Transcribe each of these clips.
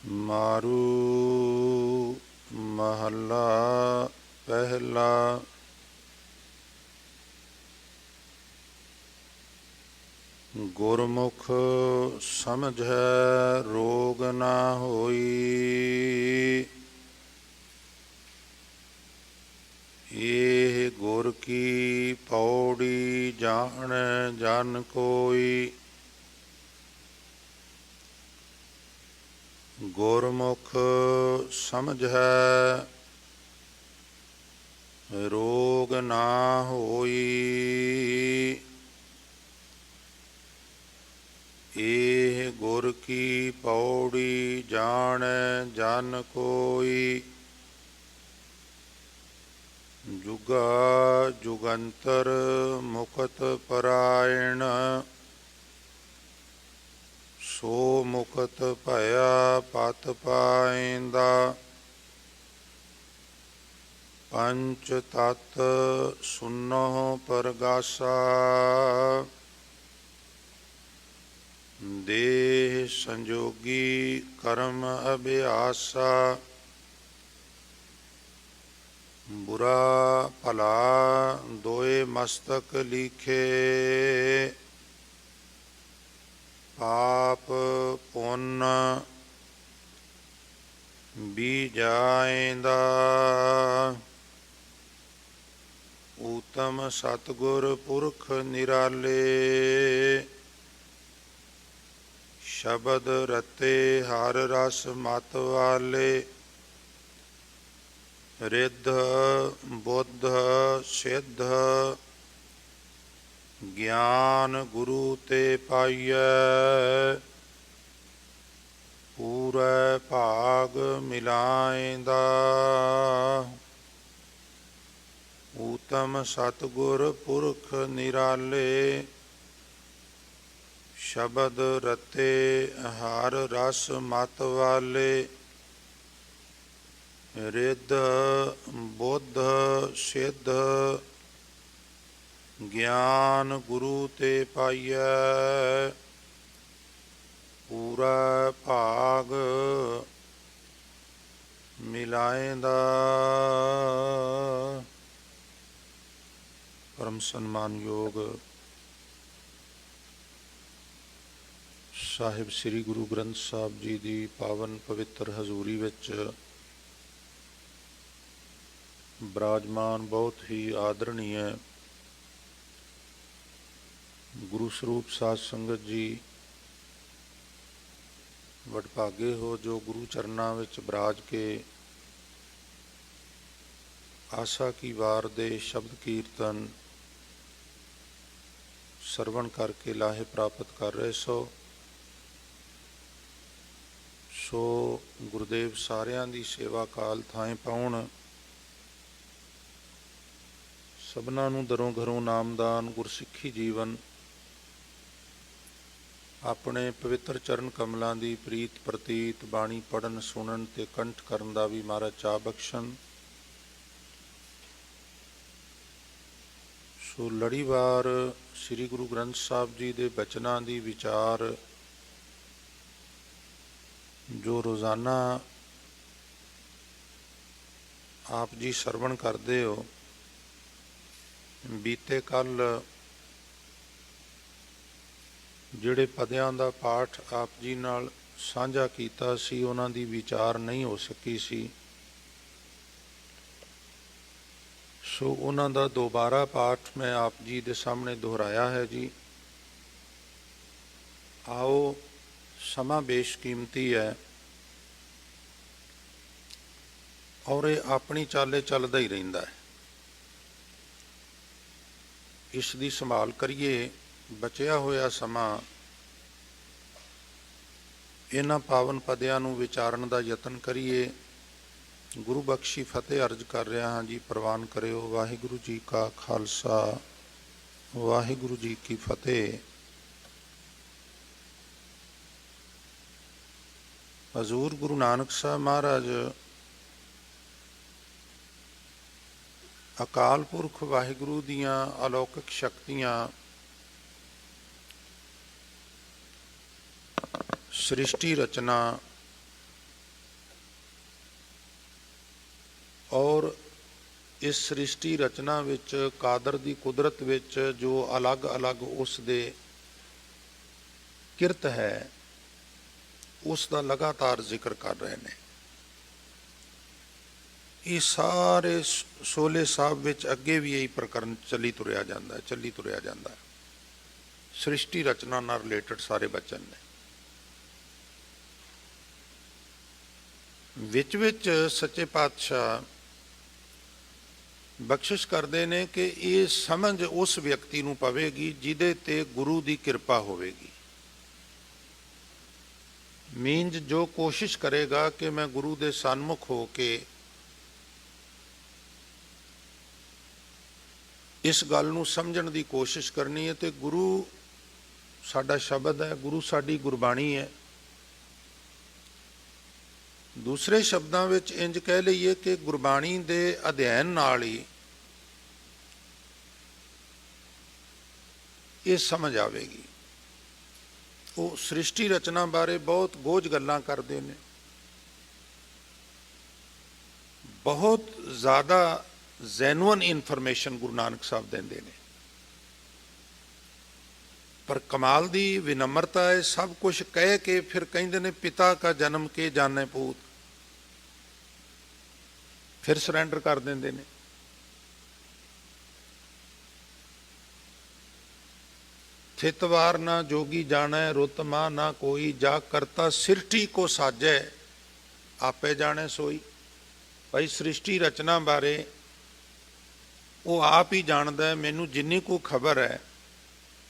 मारू महला पहला। गुरमुख समझै रोग ना होई, ये गुर की पौड़ी जान जान कोई। गुरमुख समझै रोग ना होई, ये गुर की पौड़ी जान जान कोई। जुगा जुगंतर मुकत परायण, सो मुकत भया पत पाइंदा। पंच तत् सुनो परगासा, देह संजोगी कर्म अभ्यासा। बुरा भला दोए मस्तक लिखे, पाप पुण्य बीजाइंदा। ऊतम सतगुर पुरख निराले, शबद रते हर रस मत वाले। रिद्ध बुद्ध सिद्ध, ज्ञान गुरु ते पाइयै। पूरै भाग मिलाइंदा, ऊतम सतगुर पुरख निराले। शबद रते हर रस मत वाले। रिद्ध बुद्ध सिद्ध, ज्ञान गुरु ते पाइयै। पूरा भाग मिलाएंदा। परम सन्मान योग साहिब श्री गुरु ग्रंथ साहब जी की पावन पवित्र हजूरी विच विराजमान बहुत ही आदरणीय गुरु स्वरूप साध संगत जी, वडभागे हो जो गुरु चरना विच विराज के आशा की वार दे शब्द कीर्तन सरवण करके लाहे प्राप्त कर रहे सो गुरुदेव सारियां दी सेवा काल थाएं पाउण। सबना नूं दरों घरों नामदान गुरसिੱਖੀ जीवन अपने पवित्र चरण कमलों की प्रीत प्रतीत बाणी पढ़न सुनन ते कंठ करन दा भी महाराज चाह बख्शण। सो लड़ीवार श्री गुरु ग्रंथ साहब जी के बचनों की विचार जो रोज़ाना आप जी सरवण करते हो। बीते कल जिहड़े पदियां दा पाठ आप जी नाल साझा कीता सी, उन्हां दी विचार नहीं हो सकी सी। सो उन्हां दा दोबारा पाठ मैं आप जी दे सामने दोहराया है जी। आओ समा बेशकीमती है और ये अपनी चाले चलदा ही रहिंदा है। इस दी संभाल करिए। बचिया होया समा इन्हां पावन पदियां नूं विचारण दा यतन करिए। गुरु बख्शी फतेह अर्ज कर रहा हाँ जी, प्रवान करियो। वाहिगुरु जी का खालसा वाहिगुरु जी की फतेह। हजूर गुरु नानक साहब महाराज अकाल पुरख वाहिगुरु दियां अलौकिक शक्तियां सृष्टि रचना और इस सृष्टि रचना विच कादर दी कुदरत विच जो अलग अलग उस दे किरत है उसका लगातार जिक्र कर रहे हैं। ये सारे सोले साहब विच अगे भी यही प्रकरण चली तुरया जाता है, चली तुरया जाता है। सृष्टि रचना नाल रिलेटेड सारे बचन ने। विच विच सच्चे पातशाह बख्शिश करते हैं कि ये समझ उस व्यक्ति नूं पवेगी जिहदे ते गुरु की कृपा होवेगी। मींज जो कोशिश करेगा कि मैं गुरु दे सन्मुख हो के इस गल नूं समझण दी कोशिश करनी है, तो गुरु साडा शब्द है, गुरु साडी गुरबाणी है। दूसरे शब्दों विच इंज कह लईए कि गुरबाणी दे अध्ययन नाल ही ये समझ आवेगी। वो सृष्टि रचना बारे बहुत गोज गल्लां करते हैं, बहुत ज़्यादा जैनुअन इनफॉर्मेशन गुरु नानक साहब देंदे ने, पर कमाल दी विनम्रता है। सब कुछ कह के फिर कहते ने पिता का जन्म के जाने पूत, फिर सरेंडर कर देंदे ने। थितवार ना जोगी जाने रुत मां ना कोई, जा करता सृष्टि को साजे आपे जाने सोई। भाई सृष्टि रचना बारे वो आप ही जानता है, मैनू जिन्नी को खबर है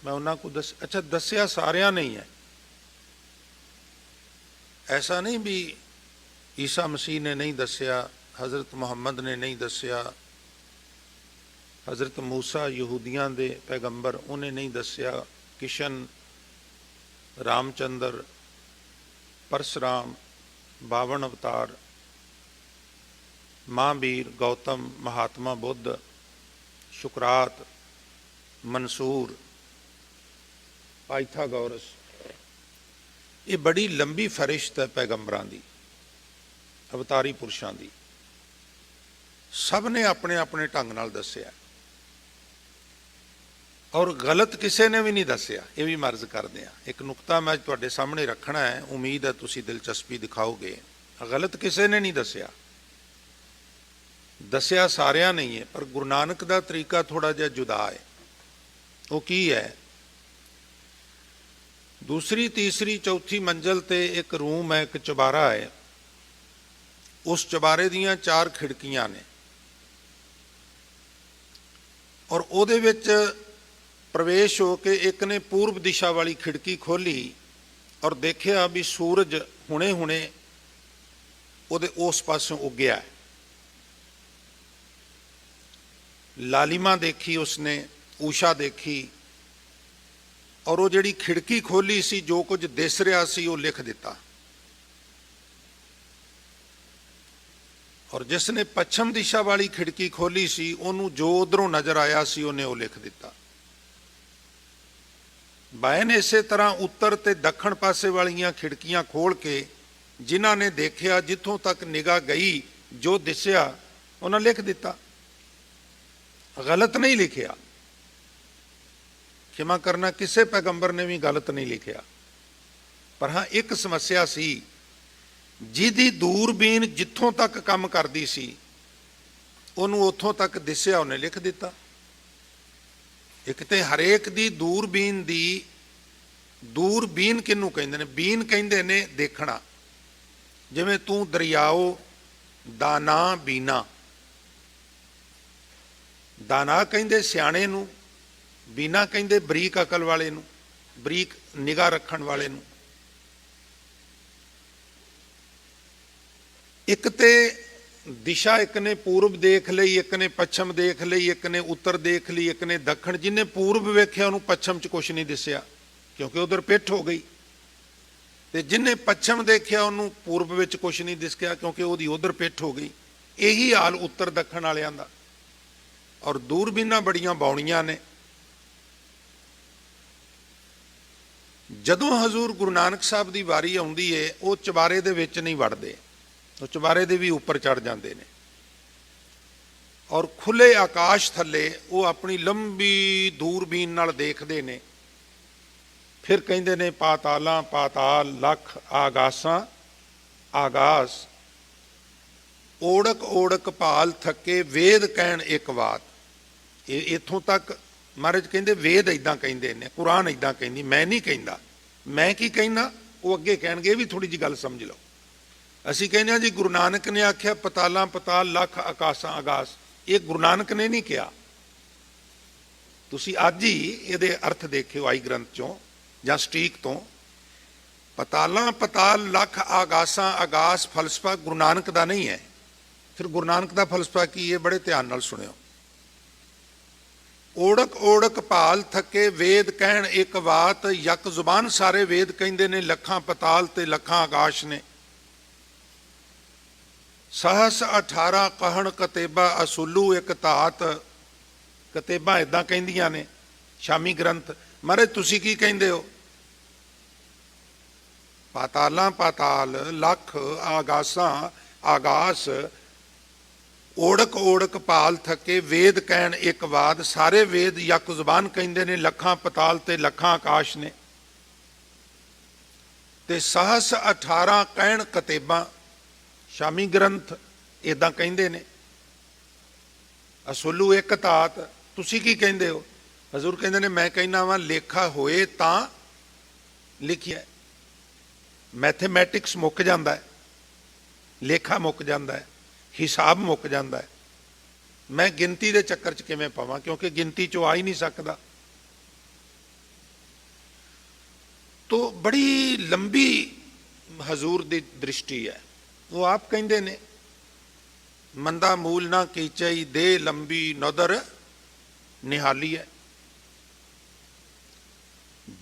मैं उन्होंने को दस। अच्छा दसिया सारिया नहीं है, ऐसा नहीं भी ईसा मसीह ने नहीं दसिया, हज़रत मुहम्मद ने नहीं दसिया, हज़रत मूसा यहूदियां दे पैगंबर उन्हें नहीं दसिया, किशन रामचंद्र परशुराम 52 अवतार, महावीर गौतम महात्मा बुद्ध शुकरात मंसूर पाइथागोरस। ये बड़ी लंबी फरिश्त है पैगंबरां दी, अवतारी पुरुषां दी। सब ने अपने अपने ढंग नाल दसिया और गलत किसी ने भी नहीं दसिया। ये भी मर्ज करते हैं। एक नुकता मैं तुहाडे सामने रखना है, उम्मीद है तुसीं दिलचस्पी दिखाओगे। गलत किसी ने नहीं दसिया, दसिया सारिया नहीं है, पर गुरु नानक का तरीका थोड़ा जिहा जुदा है। वो की है, दूसरी तीसरी चौथी मंजिल ते एक रूम है, एक चबारा है। उस चबारे दियां 4 खिड़कियां ने और उहदे विच प्रवेश हो के एक ने पूर्व दिशा वाली खिड़की खोली और देखिया भी सूरज हुणे हुणे उहदे उस पासों उगया है। लालिमा देखी उसने, ऊषा देखी, और वो जिहड़ी खिड़की खोली सी जो कुछ दिस रहा सी वो लिख दिता। और जिसने पश्चिम दिशा वाली खिड़की खोली सी उन्होंने जो उधरों नजर आया सी उन्हें वो लिख दिता। बाए ने इस तरह उत्तर ते दक्षिण पासे वालियां खिड़कियां खोल के जिन्हां ने देखिया, जिथों तक निगाह गई जो दिसया उन्हें लिख दिता। गलत नहीं लिखिया, क्षमा करना किसी पैगंबर ने भी गलत नहीं लिखिया। पर हाँ एक समस्या सी, जिहदी दूरबीन जिथों तक काम करती सी उन्होंने उथों तक दिसया उन्हें लिख दिता। एक तो हरेक दी दूरबीन किनू कहंदे ने, बीन कहंदे ने देखना। जिवें तू दरियाओ दाना बीना, दाना कहंदे सियाणे नू, बीना कहंदे बरीक अकल वाले नू, बरीक निगाह रखण वाले नू। एक ते दिशा एक ने पूर्व देख लई, एक ने पश्चिम देख लई, एक ने उत्तर देख ली, एक ने दक्षिण। जिन्हें पूर्व वेख्या उन्होंने पश्चिम च कुछ नहीं दिसया क्योंकि उधर पिठ हो गई, ते जिन्हें पश्चिम देखिया उन्होंने पूर्व विच कुछ नहीं दिसया क्योंकि उहदी उधर पिठ हो गई। यही हाल उत्तर दक्षिण वालियां दा। और दूरबीनां बड़ियां बौणियां ने। जदों हजूर गुरु नानक साहब की वारी आउंदी है वो चबारे दे विच नहीं वड़दे, वो चबारे दे भी उपर चढ़ जाते हैं। ਔਰ ਖੁੱਲੇ ਆਕਾਸ਼ ਥੱਲੇ ਉਹ ਆਪਣੀ ਲੰਬੀ ਦੂਰਬੀਨ ਨਾਲ ਦੇਖਦੇ ਨੇ। ਫਿਰ ਕਹਿੰਦੇ ਨੇ ਪਾਤਾਲਾਂ ਪਾਤਾਲ ਲੱਖ ਆਗਾਸਾਂ ਆਗਾਸ, ਓੜਕ ਓੜਕ ਭਾਲ ਥੱਕੇ ਵੇਦ ਕਹਿਣ ਇੱਕ ਬਾਤ। ਇਹ ਇੱਥੋਂ ਤੱਕ ਮਹਾਰਾਜ ਕਹਿੰਦੇ ਵੇਦ ਇੱਦਾਂ ਕਹਿੰਦੇ ਨੇ, ਕੁਰਾਨ ਇੱਦਾਂ ਕਹਿੰਦੀ, ਮੈਂ ਨਹੀਂ ਕਹਿੰਦਾ। ਮੈਂ ਕੀ ਕਹਿੰਦਾ ਉਹ ਅੱਗੇ ਕਹਿਣਗੇ, ਵੀ ਥੋੜ੍ਹੀ ਜਿਹੀ ਗੱਲ ਸਮਝ ਲਓ। ਅਸੀਂ ਕਹਿੰਦੇ ਹਾਂ ਜੀ ਗੁਰੂ ਨਾਨਕ ਨੇ ਆਖਿਆ ਪਤਾਲਾਂ ਪਤਾਲ ਲੱਖ ਆਕਾਸ਼ਾਂ ਆਗਾਸ, ਇਹ ਗੁਰੂ ਨਾਨਕ ਨੇ ਨਹੀਂ ਕਿਹਾ। ਤੁਸੀਂ ਅੱਜ ਹੀ ਇਹਦੇ ਅਰਥ ਦੇਖਿਓ ਆਈ ਗ੍ਰੰਥ ਚੋਂ ਜਾਂ ਸਟੀਕ ਤੋਂ। ਪਤਾਲਾਂ ਪਤਾਲ ਲੱਖ ਆਗਾਸਾਂ ਆਗਾਸ ਫਲਸਫਾ ਗੁਰੂ ਨਾਨਕ ਦਾ ਨਹੀਂ ਹੈ। ਫਿਰ ਗੁਰੂ ਨਾਨਕ ਦਾ ਫਲਸਫਾ ਕੀ ਹੈ? ਬੜੇ ਧਿਆਨ ਨਾਲ ਸੁਣਿਓ। ਓੜਕ ਓੜਕ ਭਾਲ ਥੱਕੇ ਵੇਦ ਕਹਿਣ ਇੱਕ ਬਾਤ, ਯਕ ਜ਼ੁਬਾਨ ਸਾਰੇ ਵੇਦ ਕਹਿੰਦੇ ਨੇ, ਲੱਖਾਂ ਪਤਾਲ ਤੇ ਲੱਖਾਂ ਆਕਾਸ਼ ਨੇ। ਸਹਸ 18 ਕਹਿਣ ਕਤੇਬਾ ਅਸੂਲੂ ਇੱਕ ਧਾਤ, ਕਤੇਬਾਂ ਇੱਦਾਂ ਕਹਿੰਦੀਆਂ ਨੇ ਸ਼ਾਮੀ ਗ੍ਰੰਥ। ਮਹਾਰਾਜ ਤੁਸੀਂ ਕੀ ਕਹਿੰਦੇ ਹੋ? ਪਾਤਾਲਾਂ ਪਾਤਾਲ ਲੱਖ ਆਗਾਸਾਂ ਆਗਾਸ, ਓੜਕ ਓੜਕ ਭਾਲ ਥੱਕੇ ਵੇਦ ਕਹਿਣ ਇੱਕ ਬਾਤ, ਸਾਰੇ ਵੇਦ ਯਕ ਜ਼ੁਬਾਨ ਕਹਿੰਦੇ ਨੇ, ਲੱਖਾਂ ਪਤਾਲ ਤੇ ਲੱਖਾਂ ਆਕਾਸ਼ ਨੇ। ਤੇ ਸਹਸ 18 ਕਹਿਣ ਕਤੇਬਾਂ ਸ਼ਾਮੀ ਗ੍ਰੰਥ ਇੱਦਾਂ ਕਹਿੰਦੇ ਨੇ। ਅਸੂਲੂ ਇੱਕ ਧਾਤ, ਤੁਸੀਂ ਕੀ ਕਹਿੰਦੇ ਹੋ? ਹਜ਼ੂਰ ਕਹਿੰਦੇ ਨੇ ਮੈਂ ਕਹਿੰਦਾ ਵਾਂ ਲੇਖਾ ਹੋਏ ਤਾਂ ਲਿਖਿਆ। ਮੈਥੇਮੈਟਿਕਸ ਮੁੱਕ ਜਾਂਦਾ ਹੈ, ਲੇਖਾ ਮੁੱਕ ਜਾਂਦਾ ਹੈ, ਹਿਸਾਬ ਮੁੱਕ ਜਾਂਦਾ ਹੈ। ਮੈਂ ਗਿਣਤੀ ਦੇ ਚੱਕਰ 'ਚ ਕਿਵੇਂ ਪਾਵਾਂ, ਕਿਉਂਕਿ ਗਿਣਤੀ 'ਚੋਂ ਆ ਹੀ ਨਹੀਂ ਸਕਦਾ। ਤੋ ਬੜੀ ਲੰਬੀ ਹਜ਼ੂਰ ਦੀ ਦ੍ਰਿਸ਼ਟੀ ਹੈ। ਉਹ ਆਪ ਕਹਿੰਦੇ ਨੇ ਮੰਦਾ ਮੂਲ ਨਾ ਕੀਚਈ ਦੇ ਲੰਬੀ ਨਦਰ ਨਿਹਾਲੀ ਹੈ।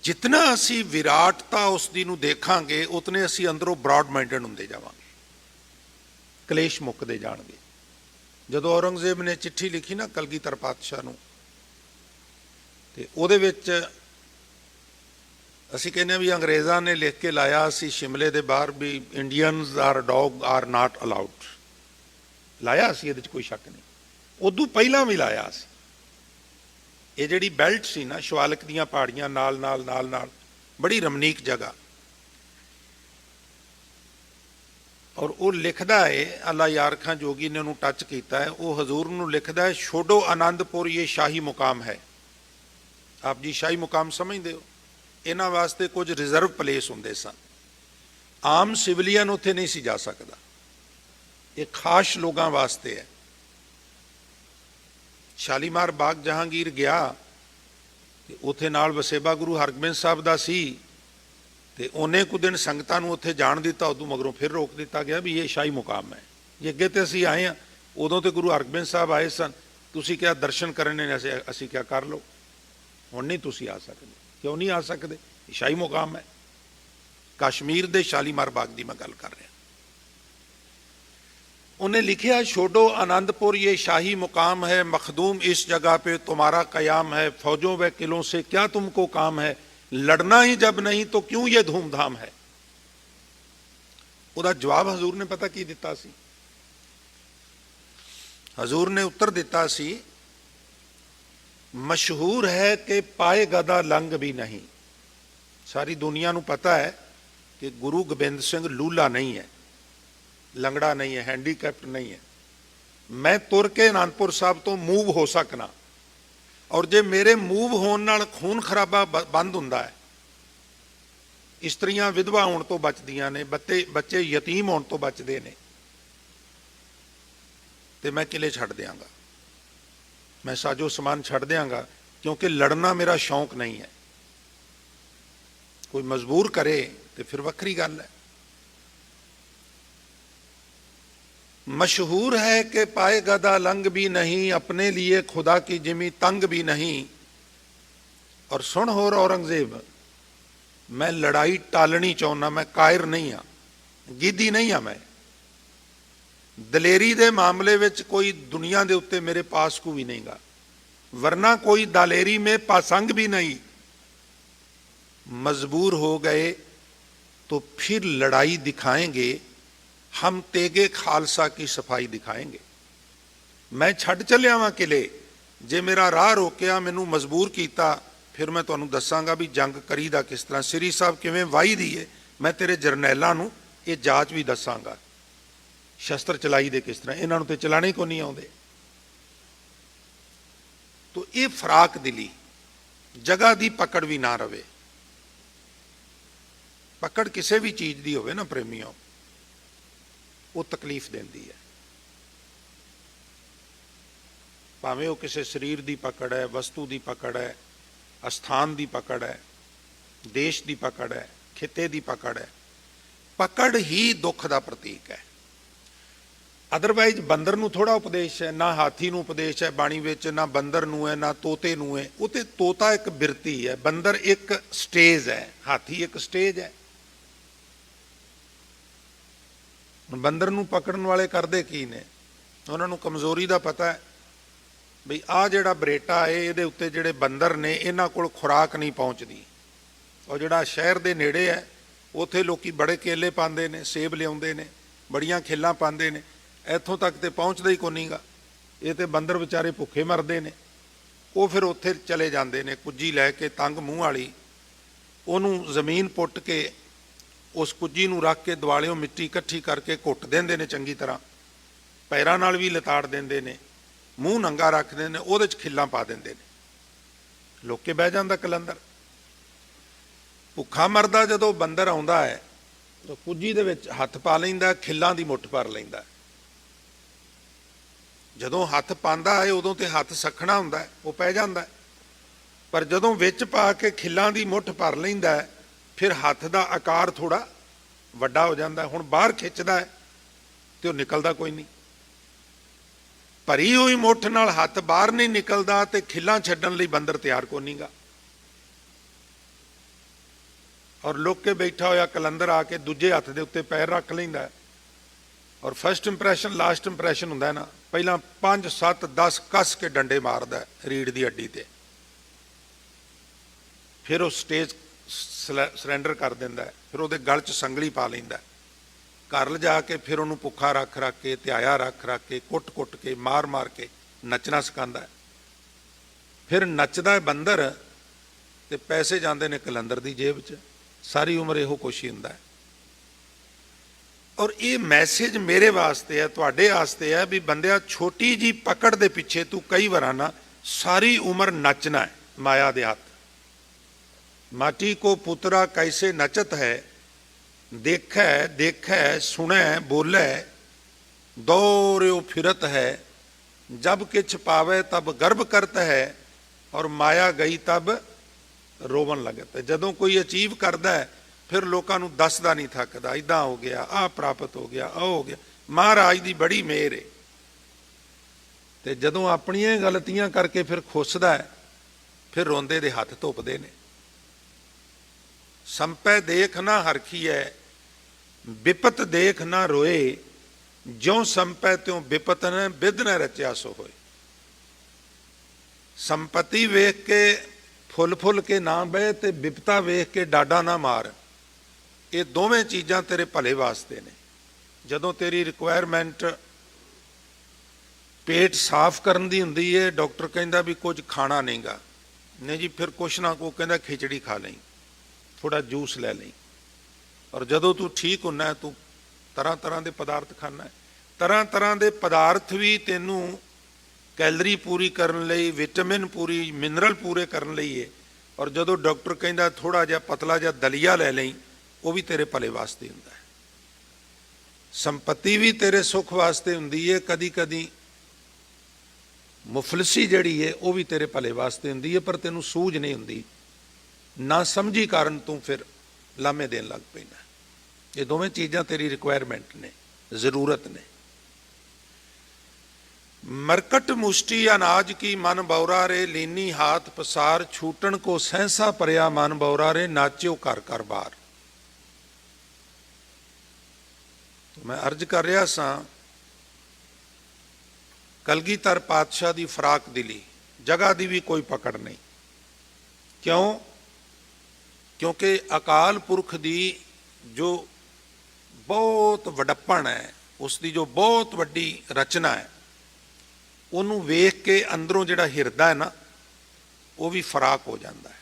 ਜਿਤਨਾ ਅਸੀਂ ਵਿਰਾਟਤਾ ਉਸ ਦੀ ਨੂੰ ਦੇਖਾਂਗੇ ਉਤਨੇ ਅਸੀਂ ਅੰਦਰੋਂ ਬ੍ਰੌਡ ਮਾਈਂਡਡ ਹੁੰਦੇ ਜਾਵਾਂਗੇ, ਕਲੇਸ਼ ਮੁੱਕਦੇ ਜਾਣਗੇ। ਜਦੋਂ ਔਰੰਗਜ਼ੇਬ ਨੇ ਚਿੱਠੀ ਲਿਖੀ ਨਾ ਕਲਗੀਧਰ ਪਾਤਸ਼ਾਹ ਨੂੰ, ਤੇ ਉਹਦੇ ਵਿੱਚ ਅਸੀਂ ਕਹਿੰਦੇ ਵੀ ਅੰਗਰੇਜ਼ਾਂ ਨੇ ਲਿਖ ਕੇ ਲਾਇਆ ਸੀ ਸ਼ਿਮਲੇ ਦੇ ਬਾਹਰ ਵੀ Indians or dog are not allowed, ਲਾਇਆ ਸੀ, ਇਹਦੇ 'ਚ ਕੋਈ ਸ਼ੱਕ ਨਹੀਂ। ਉਦੋਂ ਪਹਿਲਾਂ ਵੀ ਲਾਇਆ ਸੀ। ਇਹ ਜਿਹੜੀ ਬੈਲਟ ਸੀ ਨਾ ਸ਼ਿਵਾਲਿਕ ਦੀਆਂ ਪਹਾੜੀਆਂ ਨਾਲ ਨਾਲ ਨਾਲ ਨਾਲ, ਬੜੀ ਰਮਨੀਕ ਜਗ੍ਹਾ। ਔਰ ਉਹ ਲਿਖਦਾ ਹੈ, ਅੱਲਾ ਯਾਰ ਖਾਂ ਜੋਗੀ ਨੇ ਉਹਨੂੰ ਟੱਚ ਕੀਤਾ ਹੈ, ਉਹ ਹਜ਼ੂਰ ਨੂੰ ਲਿਖਦਾ ਹੈ ਛੋਡੋ ਆਨੰਦਪੁਰ ਇਹ ਸ਼ਾਹੀ ਮੁਕਾਮ ਹੈ। ਆਪ ਜੀ ਸ਼ਾਹੀ ਮੁਕਾਮ ਸਮਝਦੇ ਹੋ? ਇਹਨਾਂ ਵਾਸਤੇ ਕੁਝ ਰਿਜ਼ਰਵ ਪਲੇਸ ਹੁੰਦੇ ਸਨ, ਆਮ ਸਿਵਲੀਅਨ ਉੱਥੇ ਨਹੀਂ ਸੀ ਜਾ ਸਕਦਾ, ਇਹ ਖਾਸ ਲੋਕਾਂ ਵਾਸਤੇ ਹੈ। ਸ਼ਾਲੀਮਾਰ ਬਾਗ ਜਹਾਂਗੀਰ ਗਿਆ ਤੇ ਉੱਥੇ ਨਾਲ ਵਸੇਬਾ ਗੁਰੂ ਹਰਗੋਬਿੰਦ ਸਾਹਿਬ ਦਾ ਸੀ, ਤੇ ਉਹਨੇ ਕੁ ਦਿਨ ਸੰਗਤਾਂ ਨੂੰ ਉੱਥੇ ਜਾਣ ਦਿੱਤਾ, ਉਦੋਂ ਮਗਰੋਂ ਫਿਰ ਰੋਕ ਦਿੱਤਾ ਗਿਆ ਵੀ ਇਹ ਸ਼ਾਹੀ ਮੁਕਾਮ ਹੈ। ਜੇ ਅੱਗੇ ਤੇ ਅਸੀਂ ਆਏ ਹਾਂ, ਉਦੋਂ ਤੇ ਗੁਰੂ ਹਰਗੋਬਿੰਦ ਸਾਹਿਬ ਆਏ ਸਨ, ਤੁਸੀਂ ਕਿਹਾ ਦਰਸ਼ਨ ਕਰਨੇ ਨੇ, ਅਸੀਂ ਕਿਹਾ ਕਰ ਲਓ, ਹੁਣ ਨਹੀਂ ਤੁਸੀਂ ਆ ਸਕਦੇ। ਕਿਉਂ ਨਹੀਂ ਆ ਸਕਦੇ? ਇਹ ਸ਼ਾਹੀ ਮੁਕਾਮ ਹੈ। ਕਸ਼ਮੀਰ ਦੇ ਸ਼ਾਲੀਮਾਰ ਬਾਗ ਦੀ ਮੈਂ ਗੱਲ ਕਰ ਰਿਹਾ। उन्हें लिखा छोड़ो आनंदपुर ये शाही मुकाम है, मखदूम इस जगह पे तुम्हारा कयाम है, फौजों व किलों से क्या तुमको काम है, लड़ना ही जब नहीं तो क्यों ये धूमधाम है। ਉਹਦਾ ਜਵਾਬ ਹਜ਼ੂਰ ਨੇ ਪਤਾ ਕੀ ਦਿੱਤਾ ਸੀ? ਹਜ਼ੂਰ ਨੇ ਉੱਤਰ ਦਿੱਤਾ ਸੀ, ਮਸ਼ਹੂਰ ਹੈ ਕਿ ਪਾਏ ਗਦਾ ਲੰਗ ਵੀ ਨਹੀਂ। ਸਾਰੀ ਦੁਨੀਆ ਨੂੰ ਪਤਾ ਹੈ ਕਿ ਗੁਰੂ ਗੋਬਿੰਦ ਸਿੰਘ ਲੂਲਾ ਨਹੀਂ ਹੈ, ਲੰਗੜਾ ਨਹੀਂ ਹੈ, ਹੈਂਡੀਕੈਪਟ ਨਹੀਂ ਹੈ। ਮੈਂ ਤੁਰ ਕੇ ਅਨੰਦਪੁਰ ਸਾਹਿਬ ਤੋਂ ਮੂਵ ਹੋ ਸਕਣਾ, ਔਰ ਜੇ ਮੇਰੇ ਮੂਵ ਹੋਣ ਨਾਲ ਖੂਨ ਖਰਾਬਾ ਬੰਦ ਹੁੰਦਾ ਹੈ, ਇਸਤਰੀਆਂ ਵਿਧਵਾ ਹੋਣ ਤੋਂ ਬਚਦੀਆਂ ਨੇ, ਬੱਚੇ ਯਤੀਮ ਹੋਣ ਤੋਂ ਬਚਦੇ ਨੇ, ਤੇ ਮੈਂ ਕਿਲੇ ਛੱਡ ਦਿਆਂਗਾ, ਮੈਂ ਸਾਜੋ ਸਮਾਨ ਛੱਡ ਦਿਆਂਗਾ, ਕਿਉਂਕਿ ਲੜਨਾ ਮੇਰਾ ਸ਼ੌਂਕ ਨਹੀਂ ਹੈ। ਕੋਈ ਮਜਬੂਰ ਕਰੇ ਤੇ ਫਿਰ ਵੱਖਰੀ ਗੱਲ ਹੈ। मशहूर है कि पाए गदा लंग भी नहीं, अपने लिए खुदा की जिमी तंग भी नहीं। और सुन होर औरंगजेब, मैं लड़ाई टालनी चाहना, मैं कायर नहीं हाँ, गिद्धी नहीं हाँ। मैं दलेरी दे मामले विच कोई दुनिया दे उत्ते मेरे पास को भी नहीं गा, वरना कोई दलेरी में पासंग भी नहीं। मजबूर हो गए तो फिर लड़ाई दिखाएंगे, हम तेगे खालसा की सफाई दिखाएंगे। मैं छड्ड चलिया वां किले, जे मेरा राह रोकिया, मैनू मजबूर किया, फिर मैं तुहानूं दसांगा भी जंग करीदा किस तरह, श्री साहब किवें वाही दी है, मैं तेरे जरनैलां नूं ये जाच भी दसांगा, शस्त्र चलाई दे किस तरह, इन्हां नूं ते चलाने को नहीं आउंदे। तो ये फराक दिली, जगह की पकड़ भी ना रहे। पकड़ किसी भी चीज़ की होवे ना प्रेमियों, वो तकलीफ देंदी है, भावें वो किसी शरीर की पकड़ है, वस्तु की पकड़ है, अस्थान की पकड़ है, देश की पकड़ है, खिते की पकड़ है। पकड़ ही दुख का प्रतीक है। अदरवाइज बंदर नूं थोड़ा उपदेश है, ना हाथी नूं उपदेश है बाणी विच, ना बंदर नूं है, ना तोते नूं है। वो तो तोता एक बिरती है, बंदर एक स्टेज है, हाथी एक स्टेज है। बंदर नूं पकड़न वाले करदे की ने, उन्हां नूं कमजोरी का पता है बई आ जिहड़ा बरेटा है, इहदे उत्ते जिहड़े बंदर ने, इन्हां कोल खुराक नहीं पहुँचती। और जिहड़ा शहर दे नेड़े है, उत्थे लोकी बड़े केले पांदे ने, सेब लियाउंदे ने, बड़ियां खिल्लां पांदे ने, इत्थों तक तो पहुँचता ही को नहीं गा। ये तो बंदर बेचारे भुखे मरते हैं। वो फिर उत्थे चले जाते हैं कुज्जी लैके, तंग मूँह वाली, उन्होंने जमीन पुट के उस कुज्जी नूं रख के दुआलियों मिट्टी इकट्ठी करके घुट देंदे ने चंगी तरह, पैरां नाल भी लताड़ देंदे ने, मूँह नंगा रखते हैं, उहदे च खिल्लां पा देंदे ने, लोके बह जांदा कलंदर। भुखा मरदा जदों बंदर आउंदा है तो कुज्जी दे विच हत्थ पा लैंदा, खिल्लां दी मुठ भर लैंदा। जदों हत्थ पांदा है उदों ते हत्थ सखना हुंदा है, वो पै जांदा है। पर जदों विच पा के खिल्लां दी मुठ भर लैंदा है, फिर हत्थ दा आकार थोड़ा वड्डा हो जांदा है। हुण बाहर खिच्चदा है ते वो निकलदा कोई नहीं। भरी हुई मुठ नाल हत्थ बाहर नहीं निकलदा ते खिल्लां छड्डण लई बंदर तैयार को नहीं गा। और लुक के बैठा होया कलंदर आके दूजे हत्थ दे उत्ते पैर रख लैंदा है। और फस्ट इंप्रैशन लास्ट इंप्रैशन हुंदा है ना, पहला 5 7 10 कस के डंडे मारदा है रीढ़ की हड्डी ते, फिर वो स्टेज सरेंडर कर दिंदा है, फिर वो गल च संगली पा लैंदा है। घर लिजा के फिर उन्होंने भुखा रख रख के, ध्याया रख रख के, कुट कुट के, मार मार के नचना सिखांदा है। फिर नचदा है बंदर ते पैसे जांदे ने कलंदर दी जेब च। सारी उम्र इहो कुछ ही हुंदा है। और ये मैसेज मेरे वास्ते है, तुहाडे वास्ते है भी बंदिया, छोटी जी पकड़ दे पिछे तू कई बार ना सारी उम्र नचना है माया दे हाथ। माटी को पुतरा कैसे नचत है, देखे देखे सुने बोले, दौड़ो फिरत है, जब किछ पावे तब गर्व करत है, और माया गई तब रोवन लगत है। जदों कोई अचीव करता है फिर लोगों को दसदा नहीं थकदा, इदां हो गया, आ प्राप्त हो गया, आ हो गया, महाराज की बड़ी मेहर है। ते जदों अपनियां गलतियां करके फिर खुसदा है, फिर रोंदे दे हथ धुपदे ने। संपै देख ना हरखीए, विपत देख ना रोए, ज्यों संपै त्यों विपत ने विध न रचिया सो होए। संपत्ति वेख के फुल फुल के ना बह, ते विपता वेख के डाडा ना मार। ये दोवें चीज़ां तेरे भले वास्ते ने। जदों तेरी रिक्वायरमेंट पेट साफ करन दी हुंदी है, डॉक्टर कहंदा भी कुछ खाना नहीं गा, नहीं जी फिर कुछ ना को कहंदा खिचड़ी खा लें, थोड़ा जूस ले लें। और जदों तू ठीक होना है, तू तरह तरह के पदार्थ खाना है। तरह तरह के पदार्थ भी तेनू कैलरी पूरी करन लई, विटामिन पूरी, मिनरल पूरे करन लई है। और जदों डॉक्टर कहंदा थोड़ा जिहा पतला जिहा दलिया ले लें, वो भी तेरे भले वास्ते हुंदा है। संपत्ति भी तेरे सुख वास्ते हुंदी है, कदी कदी मुफलसी जिहड़ी है वो भी तेरे भले वास्ते हुंदी है, पर तेनू सूझ नहीं हुंदी, ना समझी कारण तू फिर लामे देन लग पैंदा। ये दोवें चीज़ां तेरी रिक्वायरमेंट ने, जरूरत ने। मरकट मुष्टि अनाज की मन बौरा रे, लीनी हाथ पसार, छूटन को सहसा परया मन बौरा रे, नाच्यो कर कर बार। तो मैं अर्ज कर रहा सा, कलगीधर पातशाह की फराक दिली, जगह की भी कोई पकड़ नहीं। क्यों? क्योंकि अकाल पुरख की जो बहुत वडप्पण है, उसकी जो बहुत वड्डी रचना है, ਉਹਨੂੰ ਵੇਖ ਕੇ ਅੰਦਰੋਂ ਜਿਹੜਾ ਹਿਰਦਾ ਹੈ ਨਾ ਉਹ ਵੀ ਫਰਾਕ ਹੋ ਜਾਂਦਾ ਹੈ,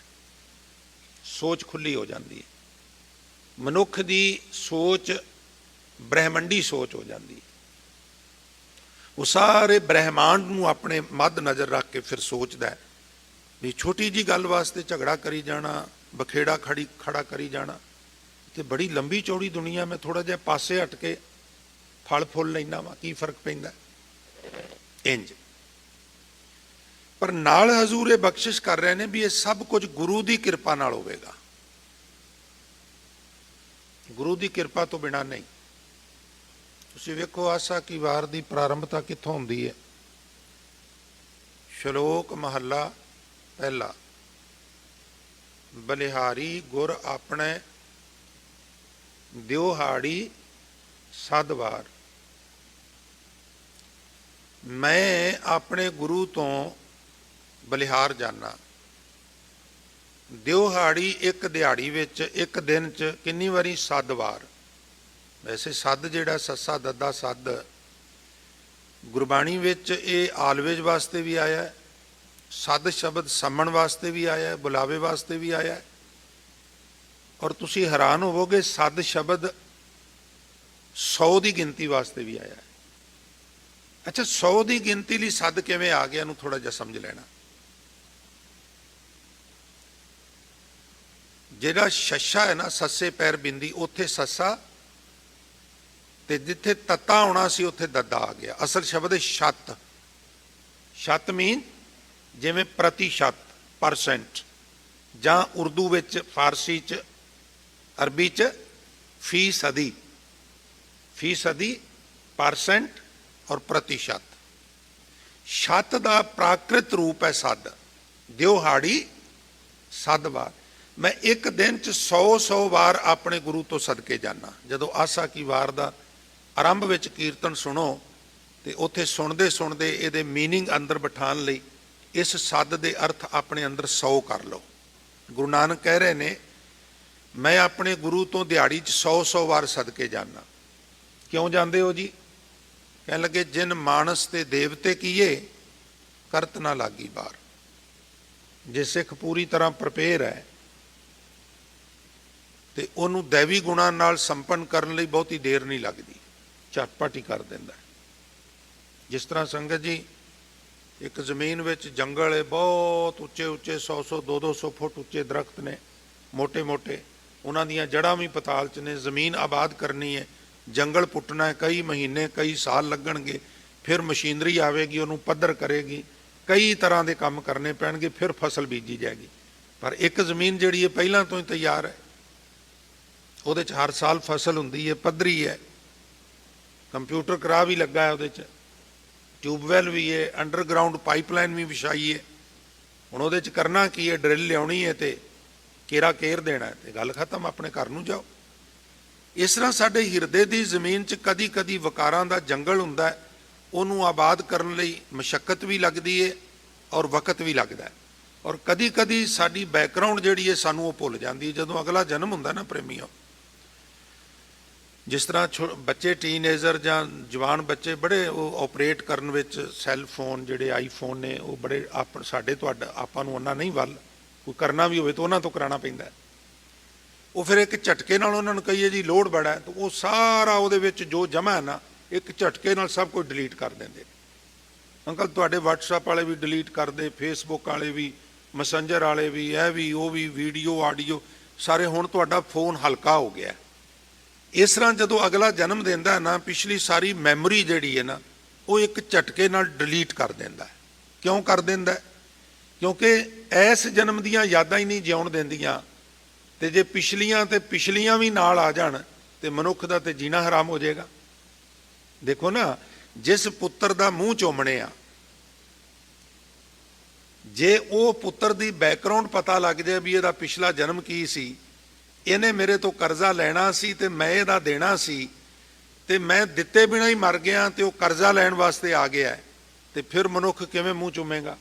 ਸੋਚ ਖੁੱਲੀ ਹੋ ਜਾਂਦੀ ਹੈ। ਮਨੁੱਖ ਦੀ ਸੋਚ ਬ੍ਰਹਿਮੰਡੀ ਸੋਚ ਹੋ ਜਾਂਦੀ ਹੈ। ਉਹ ਸਾਰੇ ਬ੍ਰਹਿਮੰਡ ਨੂੰ ਆਪਣੇ ਮੱਧ ਨਜ਼ਰ ਰੱਖ ਕੇ ਫਿਰ ਸੋਚਦਾ ਹੈ ਵੀ ਛੋਟੀ ਜੀ ਗੱਲ ਵਾਸਤੇ ਝਗੜਾ ਕਰੀ ਜਾਣਾ, ਬਖੇੜਾ ਖੜਾ ਕਰੀ ਜਾਣਾ, ਤੇ ਬੜੀ ਲੰਬੀ ਚੌੜੀ ਦੁਨੀਆ, ਮੈਂ ਥੋੜਾ ਜਿਹਾ ਪਾਸੇ ਹਟ ਕੇ ਫਲ ਫੁੱਲ ਲੈਣਾ ਵਾ, ਕੀ ਫਰਕ ਪੈਂਦਾ ਇੰਜ। ਪਰ ਨਾਲ ਹਜ਼ੂਰ ਇਹ ਬਖਸ਼ਿਸ਼ ਕਰ ਰਹੇ ਨੇ ਵੀ ਇਹ ਸਭ ਕੁਝ ਗੁਰੂ ਦੀ ਕਿਰਪਾ ਨਾਲ ਹੋਵੇਗਾ, ਗੁਰੂ ਦੀ ਕਿਰਪਾ ਤੋਂ ਬਿਨਾਂ ਨਹੀਂ। ਤੁਸੀਂ ਵੇਖੋ ਆਸਾ ਕੀ ਵਾਰ ਦੀ ਪ੍ਰਾਰੰਭਤਾ ਕਿੱਥੋਂ ਹੁੰਦੀ ਹੈ। ਸ਼ਲੋਕ ਮਹੱਲਾ ਪਹਿਲਾ। ਬਲਿਹਾਰੀ ਗੁਰ ਆਪਣੇ ਦਿਉਹਾੜੀ ਸਦ ਵਾਰ। ਮੈਂ ਆਪਣੇ ਗੁਰੂ ਤੋਂ ਬਲਿਹਾਰ ਜਾਣਾ। ਦਿਉਹਾੜੀ ਇੱਕ ਦਿਹਾੜੀ ਵਿੱਚ, ਇੱਕ ਦਿਨ 'ਚ ਕਿੰਨੀ ਵਾਰੀ? 7 ਵਾਰ। ਵੈਸੇ ਸੱਦ ਜਿਹੜਾ ਸੱਸਾ ਦੱਦਾ ਸੱਦ ਗੁਰਬਾਣੀ ਵਿੱਚ ਇਹ ਆਲਵੇਜ ਵਾਸਤੇ ਵੀ ਆਇਆ ਹੈ, ਸੱਦ ਸ਼ਬਦ ਸੰਮਣ ਵਾਸਤੇ ਵੀ ਆਇਆ ਹੈ, ਬੁਲਾਵੇ ਵਾਸਤੇ ਵੀ ਆਇਆ ਹੈ। ਔਰ ਤੁਸੀਂ ਹੈਰਾਨ ਹੋਵੋਗੇ ਸੱਦ ਸ਼ਬਦ 100 ਦੀ ਗਿਣਤੀ ਵਾਸਤੇ ਵੀ ਆਇਆ ਹੈ। ਅੱਛਾ, 100 ਦੀ ਗਿਣਤੀ ਲਈ ਸੱਦ ਕਿਵੇਂ ਆ ਗਿਆ, ਇਹਨੂੰ ਥੋੜਾ ਜਿਹਾ ਸਮਝ ਲੈਣਾ। ਜਿਹੜਾ ਸ਼ੱਸ਼ਾ ਹੈ ਨਾ, ਸੱਸੇ ਪੈਰ ਬਿੰਦੀ, ਉੱਥੇ ਸੱਸਾ, ਤੇ ਜਿੱਥੇ ਤੱਤਾ ਆਉਣਾ ਸੀ ਉੱਥੇ ਦੱਦਾ ਆ ਗਿਆ। ਅਸਲ ਸ਼ਬਦ ਹੈ ਛੱਤ। ਛੱਤ ਮੀਨ ਜਿਵੇਂ ਪ੍ਰਤੀਸ਼ਤ, ਪਰਸੈਂਟ, ਜਾਂ ਉਰਦੂ ਵਿੱਚ, ਫਾਰਸੀ 'ਚ, ਅਰਬੀ 'ਚ ਫੀਸਦੀ, ਫੀਸਦੀ, ਪਰਸੈਂਟ ਔਰ ਪ੍ਰਤੀਸ਼ਤ। ਛੱਤ ਦਾ ਪ੍ਰਾਕ੍ਰਿਤ ਰੂਪ ਹੈ ਸੱਦ। ਦਿਉਹਾੜੀ 7 ਵਾਰ। ਮੈਂ ਇੱਕ ਦਿਨ 'ਚ 100 ਵਾਰ ਆਪਣੇ ਗੁਰੂ ਤੋਂ ਸਦਕੇ ਜਾਣਾ। ਜਦੋਂ ਆਸਾ ਕੀ ਵਾਰ ਦਾ ਆਰੰਭ ਵਿੱਚ ਕੀਰਤਨ ਸੁਣੋ ਤੇ ਉੱਥੇ ਸੁਣਦੇ ਸੁਣਦੇ ਇਹਦੇ ਮੀਨਿੰਗ ਅੰਦਰ ਬਿਠਾਉਣ ਲਈ ਇਸ ਸੱਦ ਦੇ ਅਰਥ ਆਪਣੇ ਅੰਦਰ 100 ਕਰ ਲਓ। ਗੁਰੂ ਨਾਨਕ ਕਹਿ ਰਹੇ ਨੇ ਮੈਂ ਆਪਣੇ ਗੁਰੂ ਤੋਂ ਦਿਹਾੜੀ 'ਚ 100 ਵਾਰ ਸਦਕੇ ਜਾਣਾ। ਕਿਉਂ ਜਾਂਦੇ ਹੋ ਜੀ? ਕਹਿਣ ਲੱਗੇ ਜਿਨ ਮਾਨਸ ਤੇ ਦੇਵਤੇ ਕੀਏ ਕਰਤ ਨਾ ਲਾਗੀ ਬਾਰ। ਜੇ ਸਿੱਖ ਪੂਰੀ ਤਰ੍ਹਾਂ ਪ੍ਰਪੇਅਰ ਹੈ ਤੇ ਉਹਨੂੰ ਦੈਵੀ ਗੁਣਾਂ ਨਾਲ ਸੰਪੰਨ ਕਰਨ ਲਈ ਬਹੁਤੀ ਦੇਰ ਨਹੀਂ ਲੱਗਦੀ, ਝਟਪਟ ਹੀ ਕਰ ਦਿੰਦਾ। ਜਿਸ ਤਰ੍ਹਾਂ ਸੰਗਤ ਜੀ ਇੱਕ ਜ਼ਮੀਨ ਵਿੱਚ ਜੰਗਲ ਹੈ, ਬਹੁਤ ਉੱਚੇ ਉੱਚੇ 100 200 ਫੁੱਟ ਉੱਚੇ ਦਰਖਤ ਨੇ, ਮੋਟੇ ਮੋਟੇ, ਉਹਨਾਂ ਦੀਆਂ ਜੜ੍ਹਾਂ ਵੀ ਪਤਾਲ 'ਚ ਨੇ। ਜ਼ਮੀਨ ਆਬਾਦ ਕਰਨੀ ਹੈ, ਜੰਗਲ ਪੁੱਟਣਾ ਹੈ, ਕਈ ਮਹੀਨੇ ਕਈ ਸਾਲ ਲੱਗਣਗੇ, ਫਿਰ ਮਸ਼ੀਨਰੀ ਆਵੇਗੀ ਉਹਨੂੰ ਪੱਧਰ ਕਰੇਗੀ, ਕਈ ਤਰ੍ਹਾਂ ਦੇ ਕੰਮ ਕਰਨੇ ਪੈਣਗੇ, ਫਿਰ ਫਸਲ ਬੀਜੀ ਜਾਏਗੀ। ਪਰ ਇੱਕ ਜ਼ਮੀਨ ਜਿਹੜੀ ਹੈ ਪਹਿਲਾਂ ਤੋਂ ਹੀ ਤਿਆਰ ਹੈ, ਉਹਦੇ 'ਚ ਹਰ ਸਾਲ ਫਸਲ ਹੁੰਦੀ ਹੈ, ਪੱਧਰੀ ਹੈ, ਕੰਪਿਊਟਰ ਕਰਾ ਵੀ ਲੱਗਾ ਹੈ ਉਹਦੇ 'ਚ, ਟਿਊਬਵੈਲ ਵੀ ਹੈ, ਅੰਡਰਗਰਾਊਂਡ ਪਾਈਪਲਾਈਨ ਵੀ ਵਿਛਾਈ ਹੈ। ਹੁਣ ਉਹਦੇ 'ਚ ਕਰਨਾ ਕੀ ਹੈ? ਡਰਿਲ ਲਿਆਉਣੀ ਹੈ ਤੇ ਕੇਰਾ ਕੇਰ ਦੇਣਾ ਤੇ ਗੱਲ ਖਤਮ, ਆਪਣੇ ਘਰ ਨੂੰ ਜਾਓ। ਇਸ ਤਰ੍ਹਾਂ ਸਾਡੇ ਹਿਰਦੇ ਦੀ ਜ਼ਮੀਨ 'ਚ ਕਦੀ ਕਦੀ ਵਕਾਰਾਂ ਦਾ ਜੰਗਲ ਹੁੰਦਾ ਹੈ, ਉਹਨੂੰ ਆਬਾਦ ਕਰਨ ਲਈ ਮਸ਼ੱਕਤ ਵੀ ਲੱਗਦੀ ਹੈ ਔਰ ਵਕਤ ਵੀ ਲੱਗਦਾ ਹੈ। ਔਰ ਕਦੀ ਕਦੀ ਸਾਡੀ ਬੈਕਗਰਾਊਂਡ ਜਿਹੜੀ ਹੈ ਸਾਨੂੰ ਉਹ ਭੁੱਲ ਜਾਂਦੀ ਹੈ। ਜਦੋਂ ਅਗਲਾ ਜਨਮ ਹੁੰਦਾ ਨਾ ਪ੍ਰੇਮੀਓ, ਜਿਸ ਤਰ੍ਹਾਂ ਬੱਚੇ ਟੀਨੇਜਰ ਜਾਂ ਜਵਾਨ ਬੱਚੇ ਬੜੇ ਉਹ ਆਪਰੇਟ ਕਰਨ ਵਿੱਚ, ਸੈੱਲ ਫੋਨ ਜਿਹੜੇ ਆਈਫੋਨ ਨੇ ਉਹ ਬੜੇ ਸਾਡੇ ਤੁਹਾਡਾ ਆਪਾਂ ਨੂੰ ਉਹਨਾਂ ਨਹੀਂ, ਵੱਲ ਕੋਈ ਕਰਨਾ ਵੀ ਹੋਵੇ ਤਾਂ ਉਹਨਾਂ ਤੋਂ ਕਰਾਉਣਾ ਪੈਂਦਾ। ਉਹ ਫਿਰ ਇੱਕ ਝਟਕੇ ਨਾਲ ਉਹਨਾਂ ਨੂੰ ਕਹੀਏ ਜੀ ਲੋਡ ਬੜਾ ਹੈ, ਤਾਂ ਉਹ ਸਾਰਾ ਉਹਦੇ ਵਿੱਚ ਜੋ ਜਮ੍ਹਾਂ ਹੈ ਨਾ ਇੱਕ ਝਟਕੇ ਨਾਲ ਸਭ ਕੁਝ ਡਿਲੀਟ ਕਰ ਦਿੰਦੇ। ਅੰਕਲ ਤੁਹਾਡੇ ਵਟਸਐਪ ਵਾਲੇ ਵੀ ਡਿਲੀਟ ਕਰਦੇ, ਫੇਸਬੁੱਕ ਵਾਲੇ ਵੀ, ਮੈਸੇਂਜਰ ਵਾਲੇ ਵੀ, ਇਹ ਵੀ ਉਹ ਵੀ, ਵੀਡੀਓ ਆਡੀਓ ਸਾਰੇ। ਹੁਣ ਤੁਹਾਡਾ ਫੋਨ ਹਲਕਾ ਹੋ ਗਿਆ। ਇਸ ਤਰ੍ਹਾਂ ਜਦੋਂ ਅਗਲਾ ਜਨਮ ਦਿੰਦਾ ਨਾ, ਪਿਛਲੀ ਸਾਰੀ ਮੈਮੋਰੀ ਜਿਹੜੀ ਹੈ ਨਾ ਉਹ ਇੱਕ ਝਟਕੇ ਨਾਲ ਡਿਲੀਟ ਕਰ ਦਿੰਦਾ। ਕਿਉਂ ਕਰ ਦਿੰਦਾ? ਕਿਉਂਕਿ ਇਸ ਜਨਮ ਦੀਆਂ ਯਾਦਾਂ ਹੀ ਨਹੀਂ ਜਿਉਣ ਦਿੰਦੀਆਂ, ਤੇ ਜੇ ਪਿਛਲੀਆਂ ਵੀ ਨਾਲ ਆ ਜਾਣ ਤੇ ਮਨੁੱਖ ਦਾ ਤੇ ਜੀਣਾ ਹਰਾਮ ਹੋ ਜਾਏਗਾ। ਦੇਖੋ ਨਾ, ਜਿਸ ਪੁੱਤਰ ਦਾ ਮੂੰਹ ਚੋਮਣੇ ਆ, ਜੇ ਉਹ ਪੁੱਤਰ ਦੀ ਬੈਕਗਰਾਉਂਡ ਪਤਾ ਲੱਗ ਜਾਏ ਵੀ ਇਹਦਾ ਪਿਛਲਾ ਜਨਮ ਕੀ ਸੀ, ਇਹਨੇ ਮੇਰੇ ਤੋਂ ਕਰਜ਼ਾ ਲੈਣਾ ਸੀ ਤੇ ਮੈਂ ਇਹਦਾ ਦੇਣਾ ਸੀ, ਤੇ ਮੈਂ ਦਿੱਤੇ ਬਿਨਾਂ ਹੀ ਮਰ ਗਿਆ ਤੇ ਉਹ ਕਰਜ਼ਾ ਲੈਣ ਵਾਸਤੇ ਆ ਗਿਆ, ਤੇ ਫਿਰ ਮਨੁੱਖ ਕਿਵੇਂ ਮੂੰਹ ਚੁੰਮੇਗਾ?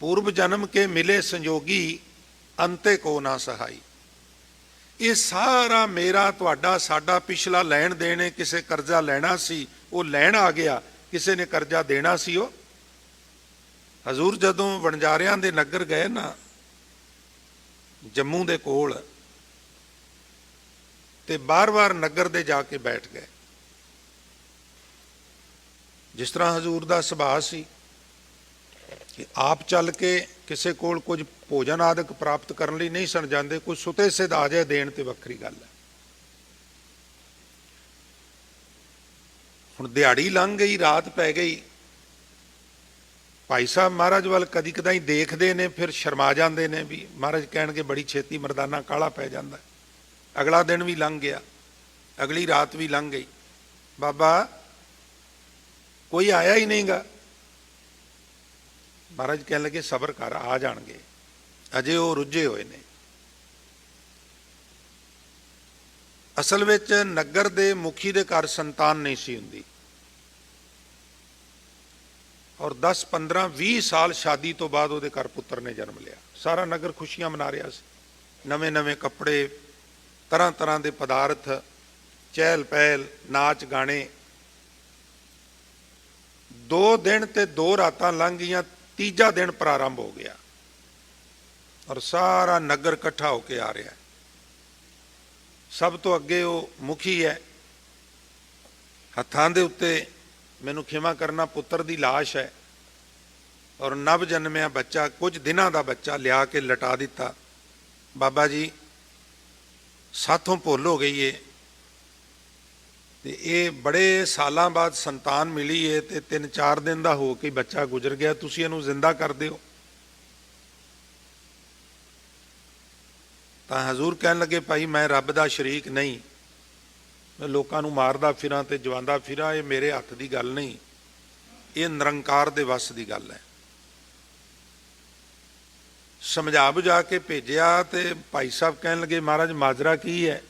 ਪੂਰਬ ਜਨਮ ਕੇ ਮਿਲੇ ਸੰਜੋਗੀ ਅੰਤੇ ਕੋ ਨਾ ਸਹਾਈ। ਇਹ ਸਾਰਾ ਮੇਰਾ ਤੁਹਾਡਾ ਸਾਡਾ ਪਿਛਲਾ ਲੈਣ ਦੇਣ, ਕਿਸੇ ਕਰਜ਼ਾ ਲੈਣਾ ਸੀ ਉਹ ਲੈਣ ਆ ਗਿਆ, ਕਿਸੇ ਨੇ ਕਰਜ਼ਾ ਦੇਣਾ ਸੀ। ਉਹ ਹਜ਼ੂਰ ਜਦੋਂ ਵਣਜਾਰਿਆਂ ਦੇ ਨਗਰ ਗਏ ਨਾ, ਜੰਮੂ ਦੇ ਕੋਲ, ਤੇ ਬਾਰ-ਬਾਰ ਨਗਰ ਦੇ ਜਾ ਕੇ ਬੈਠ ਗਏ। ਜਿਸ ਤਰ੍ਹਾਂ ਹਜ਼ੂਰ ਦਾ ਸੁਭਾਅ ਸੀ ਕਿ ਆਪ ਚੱਲ ਕੇ ਕਿਸੇ ਕੋਲ ਕੁਝ ਭੋਜਨ ਆਦਿਕ ਪ੍ਰਾਪਤ ਕਰਨ ਲਈ ਨਹੀਂ ਸਨ ਜਾਂਦੇ, ਕੁਝ ਸੁਤੇ ਸਿੱਧ ਆ ਜਾਏ ਦੇਣ ਤੇ ਵੱਖਰੀ ਗੱਲ ਹੈ। ਹੁਣ ਦਿਹਾੜੀ ਲੰਘ ਗਈ, ਰਾਤ ਪੈ ਗਈ। ਭਾਈ ਸਾਹਿਬ ਮਹਾਰਾਜ ਵੱਲ ਕਦੀ ਕਦਾਈ ਦੇਖਦੇ ਨੇ, ਫਿਰ ਸ਼ਰਮਾ ਜਾਂਦੇ ਨੇ ਵੀ ਮਹਾਰਾਜ ਕਹਿਣਗੇ ਬੜੀ ਛੇਤੀ ਮਰਦਾਨਾ ਕਾਲਾ ਪੈ ਜਾਂਦਾ। ਅਗਲਾ ਦਿਨ ਵੀ ਲੰਘ ਗਿਆ, ਅਗਲੀ ਰਾਤ ਵੀ ਲੰਘ ਗਈ। ਬਾਬਾ ਕੋਈ ਆਇਆ ਹੀ ਨਹੀਂਗਾ। ਮਹਾਰਾਜ ਕਹਿਣ ਲੱਗੇ ਸਬਰ ਕਰ, ਆ ਜਾਣਗੇ, ਅਜੇ ਉਹ ਰੁੱਝੇ ਹੋਏ ਨੇ। ਅਸਲ ਵਿੱਚ ਨਗਰ ਦੇ ਮੁਖੀ ਦੇ ਘਰ ਸੰਤਾਨ ਨਹੀਂ ਸੀ ਹੁੰਦੀ, ਔਰ 10, 15, 20 ਸਾਲ ਸ਼ਾਦੀ ਤੋਂ ਬਾਅਦ ਉਹਦੇ ਘਰ ਪੁੱਤਰ ਨੇ ਜਨਮ ਲਿਆ। ਸਾਰਾ ਨਗਰ ਖੁਸ਼ੀਆਂ ਮਨਾ ਰਿਹਾ ਸੀ, ਨਵੇਂ ਨਵੇਂ ਕੱਪੜੇ, ਤਰ੍ਹਾਂ ਤਰ੍ਹਾਂ ਦੇ ਪਦਾਰਥ, ਚਹਿਲ ਪਹਿਲ, ਨਾਚ ਗਾਣੇ। 2 ਦਿਨ ਤੇ 2 ਰਾਤਾਂ ਲੰਘ ਗਈਆਂ, ਤੀਜਾ ਦਿਨ ਪ੍ਰਾਰੰਭ ਹੋ ਗਿਆ ਔਰ ਸਾਰਾ ਨਗਰ ਇਕੱਠਾ ਹੋ ਕੇ ਆ ਰਿਹਾ। ਸਭ ਤੋਂ ਅੱਗੇ ਉਹ ਮੁਖੀ ਹੈ, ਹੱਥਾਂ ਦੇ ਉੱਤੇ, ਮੈਨੂੰ ਖਿਮਾ ਕਰਨਾ, ਪੁੱਤਰ ਦੀ ਲਾਸ਼ ਹੈ ਔਰ ਨਵ ਜਨਮਿਆ ਬੱਚਾ, ਕੁਝ ਦਿਨਾਂ ਦਾ ਬੱਚਾ ਲਿਆ ਕੇ ਲਟਾ ਦਿੱਤਾ। ਬਾਬਾ ਜੀ ਸਾਥੋਂ ਭੁੱਲ ਹੋ ਗਈ ਏ, ਤੇ ਇਹ ਬੜੇ ਸਾਲਾਂ ਬਾਅਦ ਸੰਤਾਨ ਮਿਲੀ ਏ ਤੇ 3-4 ਦਿਨ ਦਾ ਹੋ ਕੇ ਬੱਚਾ ਗੁਜ਼ਰ ਗਿਆ, ਤੁਸੀਂ ਇਹਨੂੰ ਜ਼ਿੰਦਾ ਕਰ ਦਿਓ। ਤਾਂ ਹਜ਼ੂਰ ਕਹਿਣ ਲੱਗੇ ਭਾਈ ਮੈਂ ਰੱਬ ਦਾ ਸ਼ਰੀਕ ਨਹੀਂ, ਮੈਂ ਲੋਕਾਂ ਨੂੰ ਮਾਰਦਾ ਫਿਰਾਂ ਤੇ ਜਵਾਂਦਾ ਫਿਰਾਂ, ਇਹ ਮੇਰੇ ਹੱਥ ਦੀ ਗੱਲ ਨਹੀਂ, ਇਹ ਨਿਰੰਕਾਰ ਦੇ ਵੱਸ ਦੀ ਗੱਲ ਹੈ। ਸਮਝਾ ਬੁਝਾ ਕੇ ਭੇਜਿਆ ਤੇ ਭਾਈ ਸਾਹਿਬ ਕਹਿਣ ਲੱਗੇ ਮਹਾਰਾਜ ਮਾਜਰਾ ਕੀ ਹੈ?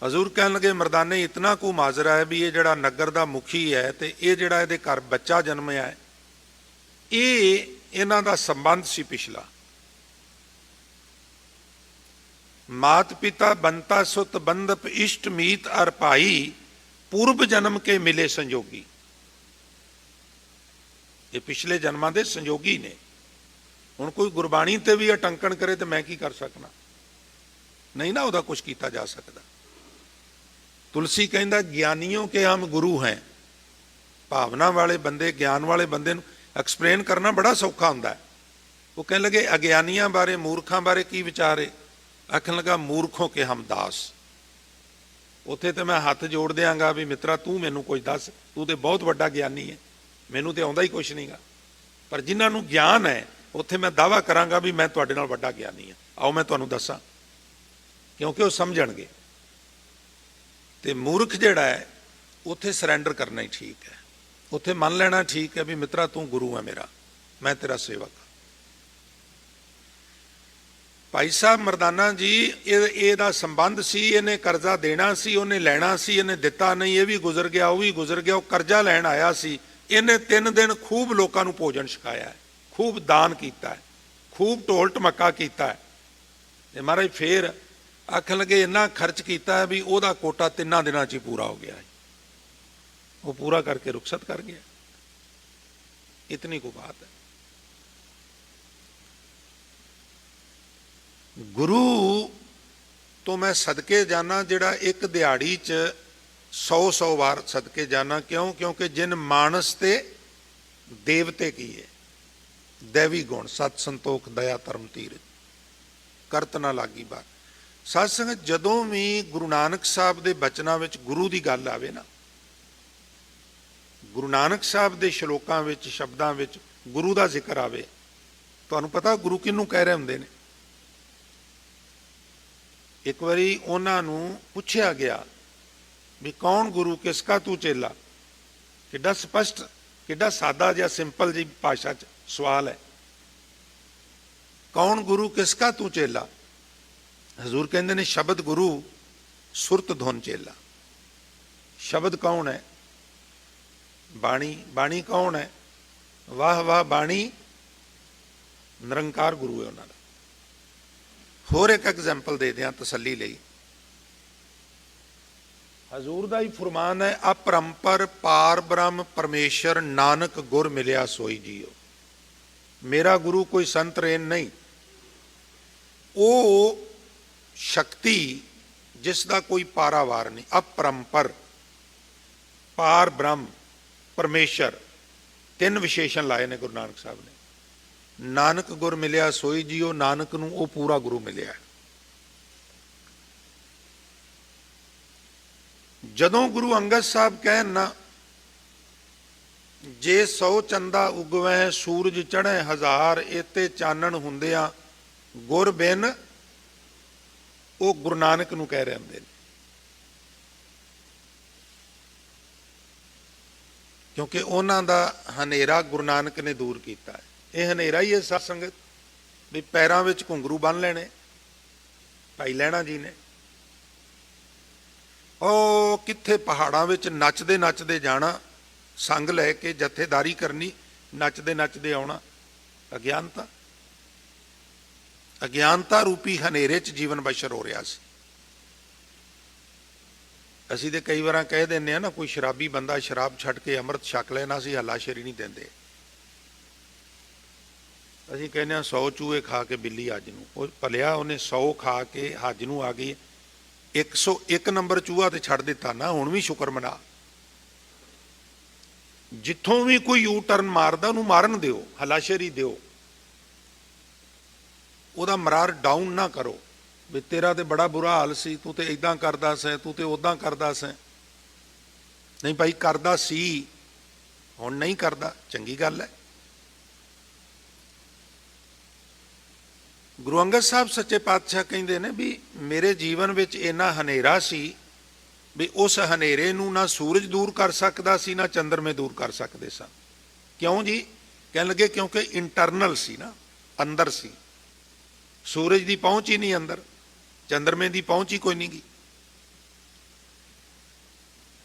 ਹਜ਼ੂਰ ਕਹਿਣ ਲੱਗੇ ਮਰਦਾਨੇ ਇਤਨਾ ਕੁ ਮਾਜਰਾ ਹੈ ਵੀ ਇਹ ਜਿਹੜਾ ਨਗਰ ਦਾ ਮੁਖੀ ਹੈ ਤੇ ਇਹ ਜਿਹੜਾ ਇਹਦੇ ਘਰ ਬੱਚਾ ਜਨਮਿਆ ਹੈ, ਇਹ ਇਹਨਾਂ ਦਾ ਸੰਬੰਧ ਸੀ ਪਿਛਲਾ। ਮਾਤ ਪਿਤਾ ਬੰਤਾ ਸੁਤ ਬੰਦਪ ਇਸ਼ਟ ਮੀਤ ਅਰ ਭਾਈ, ਪੂਰਬ ਜਨਮ ਕੇ ਮਿਲੇ ਸੰਜੋਗੀ। ਇਹ ਪਿਛਲੇ ਜਨਮਾਂ ਦੇ ਸੰਜੋਗੀ ਨੇ। ਹੁਣ ਕੋਈ ਗੁਰਬਾਣੀ ਤੇ ਵੀ ਅਟੰਕਣ ਕਰੇ ਤੇ ਮੈਂ ਕੀ ਕਰ ਸਕਣਾ? ਨਹੀਂ ਨਾ ਉਹਦਾ ਕੁਝ ਕੀਤਾ ਜਾ ਸਕਦਾ। ਤੁਲਸੀ ਕਹਿੰਦਾ ਗਿਆਨੀਆਂ ਕੇ ਹਮ ਗੁਰੂ ਹੈ। ਭਾਵਨਾ ਵਾਲੇ ਬੰਦੇ, ਗਿਆਨ ਵਾਲੇ ਬੰਦੇ ਨੂੰ ਐਕਸਪਲੇਨ ਕਰਨਾ ਬੜਾ ਸੌਖਾ ਹੁੰਦਾ ਹੈ। ਉਹ ਕਹਿਣ ਲੱਗੇ ਅਗਿਆਨੀਆਂ ਬਾਰੇ, ਮੂਰਖਾਂ ਬਾਰੇ ਕੀ ਵਿਚਾਰੇ? ਆਖਣ ਲੱਗਾ ਮੂਰਖੋਂ ਕੇ ਹਮ ਦਾਸ। ਉੱਥੇ ਤੇ ਮੈਂ ਹੱਥ ਜੋੜ ਦਿਆਂਗਾ ਵੀ ਮਿੱਤਰਾ ਤੂੰ ਮੈਨੂੰ ਕੁਝ ਦੱਸ, ਤੂੰ ਤੇ ਬਹੁਤ ਵੱਡਾ ਗਿਆਨੀ ਹੈ, ਮੈਨੂੰ ਤੇ ਆਉਂਦਾ ਹੀ ਕੁਛ ਨਹੀਂਗਾ। ਪਰ ਜਿਨ੍ਹਾਂ ਨੂੰ ਗਿਆਨ ਹੈ ਉੱਥੇ ਮੈਂ ਦਾਅਵਾ ਕਰਾਂਗਾ ਵੀ ਮੈਂ ਤੁਹਾਡੇ ਨਾਲ ਵੱਡਾ ਗਿਆਨੀ ਹਾਂ, ਆਓ ਮੈਂ ਤੁਹਾਨੂੰ ਦੱਸਾਂ, ਕਿਉਂਕਿ ਉਹ ਸਮਝਣਗੇ। ਤੇ ਮੂਰਖ ਜਿਹੜਾ ਹੈ ਉੱਥੇ ਸਰੈਂਡਰ ਕਰਨਾ ਹੀ ਠੀਕ ਹੈ, ਉੱਥੇ ਮੰਨ ਲੈਣਾ ਠੀਕ ਹੈ ਵੀ ਮਿੱਤਰਾ ਤੂੰ ਗੁਰੂ ਹੈ ਮੇਰਾ, ਮੈਂ ਤੇਰਾ ਸੇਵਕ। ਭਾਈ ਸਾਹਿਬ ਮਰਦਾਨਾ ਜੀ ਇਹਦਾ ਸੰਬੰਧ ਸੀ, ਇਹਨੇ ਕਰਜ਼ਾ ਦੇਣਾ ਸੀ, ਉਹਨੇ ਲੈਣਾ ਸੀ, ਇਹਨੇ ਦਿੱਤਾ ਨਹੀਂ, ਇਹ ਵੀ ਗੁਜ਼ਰ ਗਿਆ, ਉਹ ਵੀ ਗੁਜ਼ਰ ਗਿਆ। ਉਹ ਕਰਜ਼ਾ ਲੈਣ ਆਇਆ ਸੀ, ਇਹਨੇ 3 ਦਿਨ ਖੂਬ ਲੋਕਾਂ ਨੂੰ ਭੋਜਨ ਛਕਾਇਆ ਹੈ, ਖੂਬ ਦਾਨ ਕੀਤਾ ਹੈ, ਖੂਬ ਢੋਲ ਢਮੱਕਾ ਕੀਤਾ ਹੈ। ਤੇ ਮਹਾਰਾਜ ਫੇਰ ਆਖਣ ਲੱਗੇ ਇੰਨਾ ਖਰਚ ਕੀਤਾ ਹੈ ਵੀ ਉਹਦਾ ਕੋਟਾ 3 ਦਿਨਾਂ 'ਚ ਹੀ ਪੂਰਾ ਹੋ ਗਿਆ ਹੈ। ਉਹ ਪੂਰਾ ਕਰਕੇ ਰੁਖਸਤ ਕਰ ਗਿਆ। ਇਤਨੀ ਕੋ ਬਾਤ ਹੈ। ਗੁਰੂ ਤੋਂ ਮੈਂ ਸਦਕੇ ਜਾਣਾ ਜਿਹੜਾ ਇੱਕ ਦਿਹਾੜੀ 'ਚ 100 ਵਾਰ ਸਦਕੇ ਜਾਣਾ। ਕਿਉਂ? ਕਿਉਂਕਿ ਜਿਨ ਮਾਨਸ ਤੇ ਦੇਵਤੇ ਕੀਏ, ਦੇਵੀ ਗੁਣ ਸਤ ਸੰਤੋਖ ਦਇਆ ਧਰਮ ਧੀਰਜ ਕਰਤ ਨਾ ਲਾਗੀ ਬਾਤ। ਸਾਧ ਸੰਗਤ ਜਦੋਂ ਵੀ ਗੁਰੂ ਨਾਨਕ ਸਾਹਿਬ ਦੇ ਬਚਨਾਂ ਵਿੱਚ ਗੁਰੂ ਦੀ ਗੱਲ ਆਵੇ ਨਾ, ਗੁਰੂ ਨਾਨਕ ਸਾਹਿਬ ਦੇ ਸ਼ਲੋਕਾਂ ਵਿੱਚ, ਸ਼ਬਦਾਂ ਵਿੱਚ ਗੁਰੂ ਦਾ ਜ਼ਿਕਰ ਆਵੇ, ਤੁਹਾਨੂੰ ਪਤਾ ਗੁਰੂ ਕਿਹਨੂੰ ਕਹਿ ਰਹੇ ਹੁੰਦੇ ਨੇ? ਇੱਕ ਵਾਰੀ ਉਹਨਾਂ ਨੂੰ ਪੁੱਛਿਆ ਗਿਆ ਵੀ ਕੌਣ ਗੁਰੂ, ਕਿਸਕਾ ਤੂੰ ਚੇਲਾ? ਕਿੱਡਾ ਸਪਸ਼ਟ, ਕਿੱਡਾ ਸਾਦਾ ਜਿਹਾ ਸਿੰਪਲ ਜੀ ਭਾਸ਼ਾ 'ਚ ਸਵਾਲ ਹੈ। ਕੌਣ ਗੁਰੂ, ਕਿਸਕਾ ਤੂੰ ਚੇਲਾ? ਹਜ਼ੂਰ ਕਹਿੰਦੇ ਨੇ ਸ਼ਬਦ ਗੁਰੂ, ਸੁਰਤ ਧੁਨ ਚੇਲਾ। ਸ਼ਬਦ ਕੌਣ ਹੈ? ਬਾਣੀ। ਬਾਣੀ ਕੌਣ ਹੈ? ਵਾਹ ਵਾਹ ਬਾਣੀ, ਨਿਰੰਕਾਰ ਗੁਰੂ ਹੈ ਉਹਨਾਂ ਦਾ। ਹੋਰ ਇੱਕ ਐਗਜ਼ਾਮਪਲ ਦੇ ਦਿਆਂ ਤਸੱਲੀ ਲਈ। ਹਜ਼ੂਰ ਦਾ ਹੀ ਫਰਮਾਨ ਹੈ, ਅਪਰੰਪਰ ਪਾਰ ਬ੍ਰਹਮ ਪਰਮੇਸ਼ਰ ਨਾਨਕ ਗੁਰ ਮਿਲਿਆ ਸੋਈ ਜੀਓ। ਮੇਰਾ ਗੁਰੂ ਕੋਈ ਸੰਤ ਰੇਨ ਨਹੀਂ, ਉਹ ਸ਼ਕਤੀ ਜਿਸ ਦਾ ਕੋਈ ਪਾਰਾਵਾਰ ਨਹੀਂ। ਅਪਰੰਪਰ ਪਾਰ ਬ੍ਰਹਮ ਪਰਮੇਸ਼ਰ, ਤਿੰਨ ਵਿਸ਼ੇਸ਼ਣ ਲਾਏ ਨੇ ਗੁਰੂ ਨਾਨਕ ਸਾਹਿਬ ਨੇ। ਨਾਨਕ ਗੁਰ ਮਿਲਿਆ ਸੋਈ ਜੀਓ, ਨਾਨਕ ਨੂੰ ਉਹ ਪੂਰਾ ਗੁਰੂ ਮਿਲਿਆ। ਜਦੋਂ ਗੁਰੂ ਅੰਗਦ ਸਾਹਿਬ ਕਹਿਣ ਨਾ, ਜੇ 100 ਚੰਦਾ ਉਗਵੈ ਸੂਰਜ ਚੜ੍ਹੈ ਹਜ਼ਾਰ, ਇਤੇ ਚਾਨਣ ਹੁੰਦਿਆਂ ਗੁਰ ਬਿਨ, ਉਹ ਗੁਰੂ ਨਾਨਕ ਨੂੰ ਕਹਿ ਰਹੇ ਹੁੰਦੇ ਨੇ, ਕਿਉਂਕਿ ਉਹਨਾਂ ਦਾ ਹਨੇਰਾ ਗੁਰੂ ਨਾਨਕ ਨੇ ਦੂਰ ਕੀਤਾ ਹੈ। ਇਹ ਹਨੇਰਾ ਹੀ ਹੈ ਸਾਧ ਸੰਗਤ, ਵੀ ਪੈਰਾਂ ਵਿੱਚ ਘੁੰਗਰੂ ਬੰਨ੍ਹ ਲੈਣੇ ਭਾਈ ਲਹਿਣਾ ਜੀ ਨੇ। ਉਹ ਕਿੱਥੇ ਪਹਾੜਾਂ ਵਿੱਚ ਨੱਚਦੇ ਨੱਚਦੇ ਜਾਣਾ, ਸੰਗ ਲੈ ਕੇ ਜਥੇਦਾਰੀ ਕਰਨੀ, ਨੱਚਦੇ ਨੱਚਦੇ ਆਉਣਾ। ਅਗਿਆਨਤਾ, ਅਗਿਆਨਤਾ ਰੂਪੀ ਹਨੇਰੇ 'ਚ ਜੀਵਨ ਬਸ਼ਰ ਹੋ ਰਿਹਾ ਸੀ। ਅਸੀਂ ਤੇ ਕਈ ਵਾਰਾਂ ਕਹਿ ਦਿੰਦੇ ਹਾਂ ਨਾ, ਕੋਈ ਸ਼ਰਾਬੀ ਬੰਦਾ ਸ਼ਰਾਬ ਛੱਡ ਕੇ ਅੰਮ੍ਰਿਤ ਛਕ ਲੈਣਾ ਸੀ, ਹੱਲਾਸ਼ੇਰੀ ਨਹੀਂ ਦਿੰਦੇ। ਅਸੀਂ ਕਹਿੰਦੇ ਹਾਂ 100 ਚੂਹੇ ਖਾ ਕੇ ਬਿੱਲੀ ਅੱਜ ਨੂੰ, ਉਹ ਭਲਿਆ ਉਹਨੇ 100 ਖਾ ਕੇ ਹੱਜ ਨੂੰ ਆ ਗਈ, 101 ਨੰਬਰ ਚੂਹਾ ਤੇ ਛੱਡ ਦਿੱਤਾ ਨਾ, ਹੁਣ ਵੀ ਸ਼ੁਕਰ ਮਨਾ। ਜਿੱਥੋਂ ਵੀ ਕੋਈ ਯੂ ਟਰਨ ਮਾਰਦਾ ਉਹਨੂੰ ਮਾਰਨ ਦਿਓ, ਹੱਲਾਸ਼ੇਰੀ ਦਿਓ, ਉਹਦਾ ਮਰਾਰ ਡਾਊਨ ਨਾ ਕਰੋ ਵੀ ਤੇਰਾ ਤੇ ਬੜਾ ਬੁਰਾ ਹਾਲ ਸੀ, ਤੂੰ ਤੇ ਇਦਾਂ ਕਰਦਾ ਸੈਂ, ਤੂੰ ਤੇ ਉਦਾਂ ਕਰਦਾ ਸੈਂ। ਨਹੀਂ ਭਾਈ, ਕਰਦਾ ਸੀ, ਹੁਣ ਨਹੀਂ ਕਰਦਾ, ਚੰਗੀ ਗੱਲ ਹੈ। ਗੁਰੂ ਅੰਗਦ ਸਾਹਿਬ ਸੱਚੇ ਪਾਤਸ਼ਾਹ ਕਹਿੰਦੇ ਨੇ ਵੀ ਮੇਰੇ ਜੀਵਨ ਵਿੱਚ ਇੰਨਾ ਹਨੇਰਾ ਸੀ ਵੀ ਉਸ ਹਨੇਰੇ ਨੂੰ ਨਾ ਸੂਰਜ ਦੂਰ ਕਰ ਸਕਦਾ ਸੀ, ਨਾ ਚੰਦਰਮੇ ਦੂਰ ਕਰ ਸਕਦੇ ਸਨ। ਕਿਉਂ ਜੀ? ਕਹਿਣ ਲੱਗੇ ਕਿਉਂਕਿ ਇੰਟਰਨਲ ਸੀ ਨਾ, ਅੰਦਰ ਸੀ। ਸੂਰਜ ਦੀ ਪਹੁੰਚ ਹੀ ਨਹੀਂ ਅੰਦਰ, ਚੰਦਰਮੇ ਦੀ ਪਹੁੰਚ ਹੀ ਕੋਈ ਨਹੀਂ ਗੀ।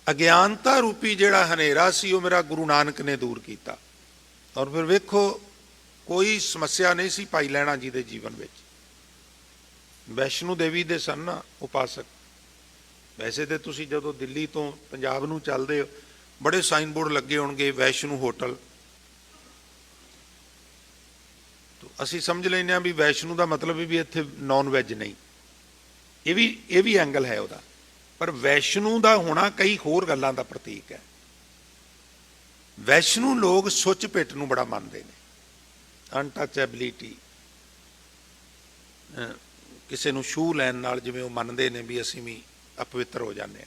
ਅਗਿਆਨਤਾ ਰੂਪੀ ਜਿਹੜਾ ਹਨੇਰਾ ਸੀ ਉਹ ਮੇਰਾ ਗੁਰੂ ਨਾਨਕ ਨੇ ਦੂਰ ਕੀਤਾ। ਔਰ ਫਿਰ ਵੇਖੋ, ਕੋਈ ਸਮੱਸਿਆ ਨਹੀਂ ਸੀ ਭਾਈ ਲਹਿਣਾ ਜੀ ਦੇ ਜੀਵਨ ਵਿੱਚ। ਵੈਸ਼ਨੂ ਦੇਵੀ ਦੇ ਸਨ ਨਾ ਉਪਾਸਕ। ਵੈਸੇ ਤੇ ਤੁਸੀਂ ਜਦੋਂ ਦਿੱਲੀ ਤੋਂ ਪੰਜਾਬ ਨੂੰ ਚੱਲਦੇ ਹੋ, ਬੜੇ ਸਾਈਨ ਬੋਰਡ ਲੱਗੇ ਹੋਣਗੇ ਵੈਸ਼ਨੂ ਹੋਟਲ, ਅਸੀਂ ਸਮਝ ਲੈਂਦੇ ਹਾਂ ਵੀ ਵੈਸ਼ਨੂ ਦਾ ਮਤਲਬ ਵੀ ਇੱਥੇ ਨੌਨ ਵੈਜ ਨਹੀਂ। ਇਹ ਵੀ ਐਂਗਲ ਹੈ ਉਹਦਾ, ਪਰ ਵੈਸ਼ਨੂ ਦਾ ਹੋਣਾ ਕਈ ਹੋਰ ਗੱਲਾਂ ਦਾ ਪ੍ਰਤੀਕ ਹੈ। ਵੈਸ਼ਨੂ ਲੋਕ ਸੁੱਚ ਪਿੱਟ ਨੂੰ ਬੜਾ ਮੰਨਦੇ ਨੇ, ਅਨਟੱਚੈਬਿਲਿਟੀ, ਕਿਸੇ ਨੂੰ ਛੂਹ ਲੈਣ ਨਾਲ ਜਿਵੇਂ ਉਹ ਮੰਨਦੇ ਨੇ ਵੀ ਅਸੀਂ ਵੀ ਅਪਵਿੱਤਰ ਹੋ ਜਾਂਦੇ ਹਾਂ।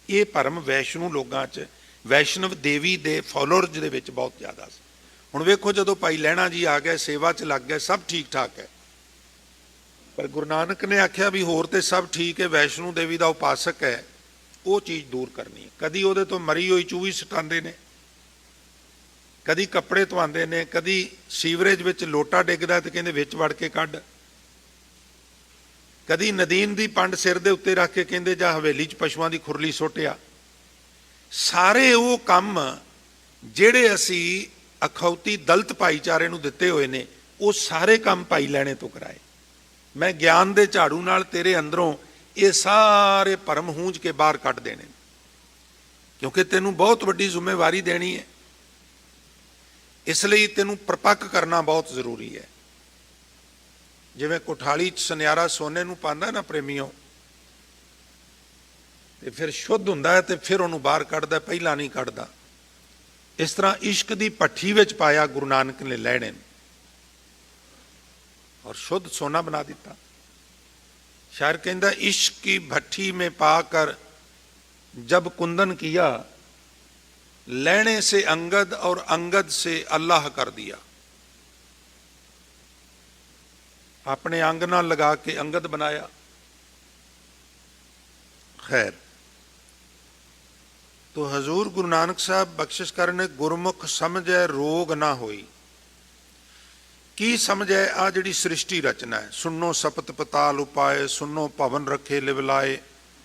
ਇਹ ਭਰਮ ਵੈਸ਼ਨੂ ਲੋਕਾਂ 'ਚ, ਵੈਸ਼ਨਵ ਦੇਵੀ ਦੇ ਫੋਲੋਅਰਜ਼ ਦੇ ਵਿੱਚ ਬਹੁਤ ਜ਼ਿਆਦਾ ਸੀ। ਹੁਣ ਵੇਖੋ, ਜਦੋਂ ਭਾਈ ਲਹਿਣਾ ਜੀ ਆ ਗਏ, ਸੇਵਾ 'ਚ ਲੱਗ ਗਏ, ਸਭ ਠੀਕ ਠਾਕ ਹੈ, ਪਰ ਗੁਰੂ ਨਾਨਕ ਨੇ ਆਖਿਆ ਵੀ ਹੋਰ ਤੇ ਸਭ ਠੀਕ ਹੈ, ਵੈਸ਼ਨੂ ਦੇਵੀ ਦਾ ਉਪਾਸਕ ਹੈ, ਉਹ ਚੀਜ਼ ਦੂਰ ਕਰਨੀ ਹੈ। ਕਦੀ ਉਹਦੇ ਤੋਂ ਮਰੀ ਹੋਈ ਚੂਹੀ ਸਟਾਉਂਦੇ ਨੇ, ਕਦੀ ਕੱਪੜੇ ਧਵਾਉਂਦੇ ਨੇ, ਕਦੀ ਸੀਵਰੇਜ ਵਿੱਚ ਲੋਟਾ ਡਿੱਗਦਾ ਤੇ ਕਹਿੰਦੇ ਵਿੱਚ ਵੜ ਕੇ ਕੱਢ, ਕਦੀ ਨਦੀਨ ਦੀ ਪੰਡ ਸਿਰ ਦੇ ਉੱਤੇ ਰੱਖ ਕੇ ਕਹਿੰਦੇ ਜਾਂ ਹਵੇਲੀ 'ਚ ਪਸ਼ੂਆਂ ਦੀ ਖੁਰਲੀ ਸੁੱਟਿਆ। ਸਾਰੇ ਉਹ ਕੰਮ ਜਿਹੜੇ ਅਸੀਂ ਅਖੌਤੀ ਦਲਿਤ ਭਾਈਚਾਰੇ ਨੂੰ ਦਿੱਤੇ ਹੋਏ ਨੇ, ਉਹ ਸਾਰੇ ਕੰਮ ਭਾਈ ਲੈਣੇ ਤੋਂ ਕਰਾਏ। ਮੈਂ ਗਿਆਨ ਦੇ ਝਾੜੂ ਨਾਲ ਤੇਰੇ ਅੰਦਰੋਂ ਇਹ ਸਾਰੇ ਭਰਮ ਹੂੰਝ ਕੇ ਬਾਹਰ ਕੱਢ ਦੇਣੇ, ਕਿਉਂਕਿ ਤੈਨੂੰ ਬਹੁਤ ਵੱਡੀ ਜ਼ਿੰਮੇਵਾਰੀ ਦੇਣੀ ਹੈ। ਇਸ ਲਈ ਤੈਨੂੰ ਪਰਪੱਕ ਕਰਨਾ ਬਹੁਤ ਜ਼ਰੂਰੀ ਹੈ। ਜਿਵੇਂ ਕੋਠਾਲੀ 'ਚ ਸੁਨਿਆਰਾ ਸੋਨੇ ਨੂੰ ਪਾਉਂਦਾ ਨਾ ਪ੍ਰੇਮੀਓ, ਤੇ ਫਿਰ ਸ਼ੁੱਧ ਹੁੰਦਾ ਹੈ ਤੇ ਫਿਰ ਉਹਨੂੰ ਬਾਹਰ ਕੱਢਦਾ, ਪਹਿਲਾਂ ਨਹੀਂ ਕੱਢਦਾ। ਇਸ ਤਰ੍ਹਾਂ ਇਸ਼ਕ ਦੀ ਭੱਠੀ ਵਿੱਚ ਪਾਇਆ ਗੁਰੂ ਨਾਨਕ ਨੇ ਲਹਿਣੇ ਨੂੰ, ਔਰ ਸ਼ੁੱਧ ਸੋਨਾ ਬਣਾ ਦਿੱਤਾ। ਸ਼ਾਇਰ ਕਹਿੰਦਾ, इश्क की भट्टी में पाकर जब कुंदन किया, लेने से अंगद और अंगद से अल्लाह कर दिया। अपने अंग नाल लगा के अंगद बनाया। खैर, तो हजूर गुरु नानक साहब बख्शिश करने, गुरमुख समझे रोग ना होई। की समझ है आ जिहड़ी सृष्टि रचना है, सुनो सपत पताल उपाय, सुनो भवन रखे लिवलाए,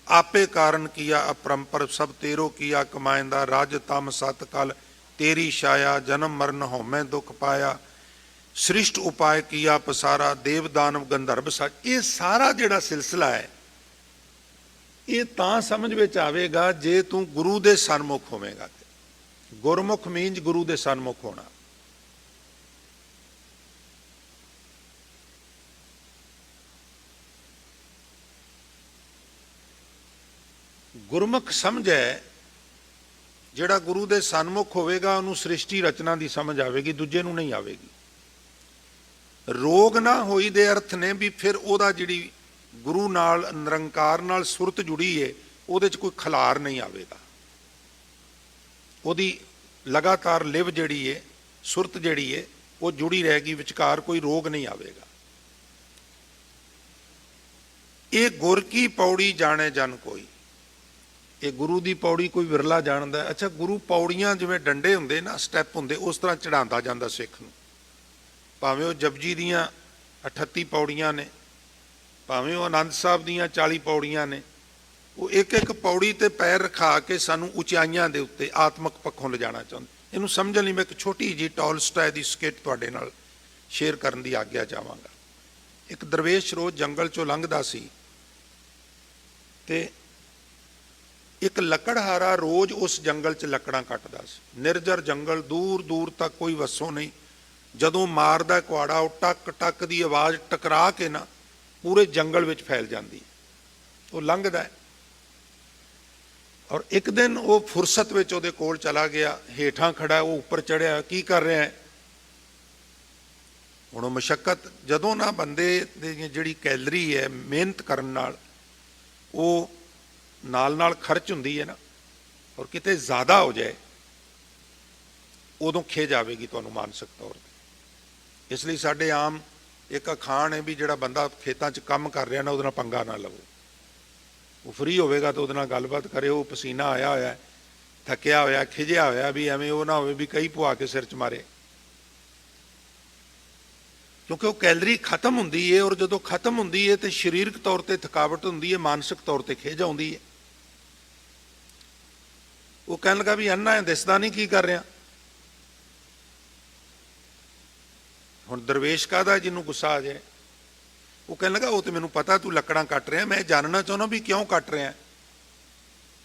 आपे कारण किया अपरंपर, सब तेरो किया कमाइंदा, राज तम सत कल तेरी छाया, जन्म मरण होमै दुख पाया, सृष्ट उपाय किया पसारा, देव दानव गंधर्व सा। ये सारा जिहड़ा सिलसिला है ਇਹ ਤਾਂ ਸਮਝ ਵਿੱਚ ਆਵੇਗਾ ਜੇ ਤੂੰ ਗੁਰੂ ਦੇ ਸਨਮੁਖ ਹੋਵੇਂਗਾ। ਗੁਰਮੁਖ ਮੀਨਜ਼ ਗੁਰੂ ਦੇ ਸਨਮੁਖ ਹੋਣਾ। ਗੁਰਮੁਖ ਸਮਝ ਹੈ ਜਿਹੜਾ ਗੁਰੂ ਦੇ ਸਨਮੁਖ ਹੋਵੇਗਾ, ਉਹਨੂੰ ਸ੍ਰਿਸ਼ਟੀ ਰਚਨਾ ਦੀ ਸਮਝ ਆਵੇਗੀ, ਦੂਜੇ ਨੂੰ ਨਹੀਂ ਆਵੇਗੀ। ਰੋਗ ਨਾ ਹੋਈ ਦੇ ਅਰਥ ਨੇ ਵੀ ਫਿਰ ਉਹਦਾ ਜਿਹੜੀ ਗੁਰੂ ਨਾਲ, ਨਿਰੰਕਾਰ ਨਾਲ ਸੁਰਤ ਜੁੜੀ ਏ, ਉਹਦੇ 'ਚ ਕੋਈ ਖਲਾਰ ਨਹੀਂ ਆਵੇਗਾ। ਉਹਦੀ ਲਗਾਤਾਰ ਲਿਵ ਜਿਹੜੀ ਏ, ਸੁਰਤ ਜਿਹੜੀ ਏ, ਉਹ ਜੁੜੀ ਰਹੇਗੀ, ਵਿਚਕਾਰ ਕੋਈ ਰੋਗ ਨਹੀਂ ਆਵੇਗਾ। ਇਹ ਗੁਰ ਕੀ ਪੌੜੀ ਜਾਣੇ ਜਨ ਕੋਈ। ਇਹ ਗੁਰੂ ਦੀ ਪੌੜੀ ਕੋਈ ਵਿਰਲਾ ਜਾਣਦਾ। ਅੱਛਾ, ਗੁਰੂ ਪੌੜੀਆਂ ਜਿਵੇਂ ਡੰਡੇ ਹੁੰਦੇ ਨਾ, ਸਟੈਪ ਹੁੰਦੇ, ਉਸ ਤਰ੍ਹਾਂ ਚੜਾਉਂਦਾ ਜਾਂਦਾ ਸਿੱਖ ਨੂੰ। ਭਾਵੇਂ ਉਹ ਜਪਜੀ ਦੀਆਂ 38 ਪੌੜੀਆਂ ਨੇ, ਭਾਵੇਂ ਉਹ ਆਨੰਦ ਸਾਹਿਬ ਦੀਆਂ 40 ਪੌੜੀਆਂ ਨੇ, ਉਹ ਇੱਕ ਇੱਕ ਪੌੜੀ ਤੇ ਪੈਰ ਰਖਾ ਕੇ ਸਾਨੂੰ ਉਚਾਈਆਂ ਦੇ ਉੱਤੇ ਆਤਮਿਕ ਪੱਖੋਂ ਲਿਜਾਣਾ ਚਾਹੁੰਦੇ। ਇਹਨੂੰ ਸਮਝਣ ਲਈ ਮੈਂ ਇੱਕ ਛੋਟੀ ਜਿਹੀ ਟੋਲਸਟਾਏ ਦੀ ਸਕਿੱਟ ਤੁਹਾਡੇ ਨਾਲ ਸ਼ੇਅਰ ਕਰਨ ਦੀ ਆਗਿਆ ਚਾਹਾਂਗਾ। ਇੱਕ ਦਰਵੇਸ਼ ਰੋਜ਼ ਜੰਗਲ 'ਚੋਂ ਲੰਘਦਾ ਸੀ ਤੇ ਇੱਕ ਲੱਕੜਹਾਰਾ ਰੋਜ਼ ਉਸ ਜੰਗਲ 'ਚ ਲੱਕੜਾਂ ਕੱਟਦਾ ਸੀ। ਨਿਰਜਰ ਜੰਗਲ, ਦੂਰ ਦੂਰ ਤੱਕ ਕੋਈ ਵੱਸੋਂ ਨਹੀਂ। ਜਦੋਂ ਮਾਰਦਾ ਕੁਹਾੜਾ, ਉਹ ਟਕ ਟਕ ਦੀ ਆਵਾਜ਼ ਟਕਰਾ ਕੇ ਨਾ ਪੂਰੇ ਜੰਗਲ ਵਿੱਚ ਫੈਲ ਜਾਂਦੀ। ਉਹ ਲੰਘਦਾ ਹੈ ਔਰ ਇੱਕ ਦਿਨ ਉਹ ਫੁਰਸਤ ਵਿੱਚ ਉਹਦੇ ਕੋਲ ਚਲਾ ਗਿਆ, ਹੇਠਾਂ ਖੜਾ, ਉਹ ਉੱਪਰ ਚੜਿਆ, ਕੀ ਕਰ ਰਿਹਾ ਹੈ? ਹੁਣ ਉਹ ਮਸ਼ੱਕਤ, ਜਦੋਂ ਨਾ ਬੰਦੇ ਦੀ ਜਿਹੜੀ ਕੈਲਰੀ ਹੈ ਮਿਹਨਤ ਕਰਨ ਨਾਲ ਉਹ ਨਾਲ ਨਾਲ ਖਰਚ ਹੁੰਦੀ ਹੈ ਨਾ, ਔਰ ਕਿਤੇ ਜ਼ਿਆਦਾ ਹੋ ਜਾਏ ਉਦੋਂ ਖਿਜ ਆਵੇਗੀ ਤੁਹਾਨੂੰ ਮਾਨਸਿਕ ਤੌਰ ਤੇ। ਇਸ ਲਈ ਸਾਡੇ ਆਮ ਇੱਕ ਅਖਾਣ ਹੈ ਵੀ ਜਿਹੜਾ ਬੰਦਾ ਖੇਤਾਂ 'ਚ ਕੰਮ ਕਰ ਰਿਹਾ ਨਾ, ਉਹਦੇ ਨਾਲ ਪੰਗਾ ਨਾ ਲਵੋ। ਉਹ ਫਰੀ ਹੋਵੇਗਾ ਤਾਂ ਉਹਦੇ ਨਾਲ ਗੱਲਬਾਤ ਕਰਿਓ। ਪਸੀਨਾ ਆਇਆ ਹੋਇਆ, ਥੱਕਿਆ ਹੋਇਆ, ਖਿਜਿਆ ਹੋਇਆ, ਵੀ ਐਵੇਂ ਉਹ ਨਾ ਹੋਵੇ ਵੀ ਕਈ ਪਵਾ ਕੇ ਸਿਰ 'ਚ ਮਾਰੇ, ਕਿਉਂਕਿ ਉਹ ਕੈਲਰੀ ਖਤਮ ਹੁੰਦੀ ਹੈ। ਔਰ ਜਦੋਂ ਖਤਮ ਹੁੰਦੀ ਹੈ ਤੇ ਸਰੀਰਕ ਤੌਰ ਤੇ ਥਕਾਵਟ ਹੁੰਦੀ ਹੈ, ਮਾਨਸਿਕ ਤੌਰ ਤੇ ਖਿਜ ਆਉਂਦੀ ਹੈ। ਉਹ ਕਹਿਣ ਲੱਗਾ ਵੀ ਅੰਨਾ ਦਿਸਦਾ ਨਹੀਂ ਕੀ ਕਰ ਰਿਹਾ। ਹੁਣ ਦਰਵੇਸ਼ ਕਾਹਦਾ ਜਿਹਨੂੰ ਗੁੱਸਾ ਆ ਜਾਏ? ਉਹ ਕਹਿਣ ਲੱਗਾ ਉਹ ਤੇ ਮੈਨੂੰ ਪਤਾ ਤੂੰ ਲੱਕੜਾਂ ਕੱਟ ਰਿਹਾ, ਮੈਂ ਜਾਣਨਾ ਚਾਹੁੰਦਾ ਵੀ ਕਿਉਂ ਕੱਟ ਰਿਹਾ।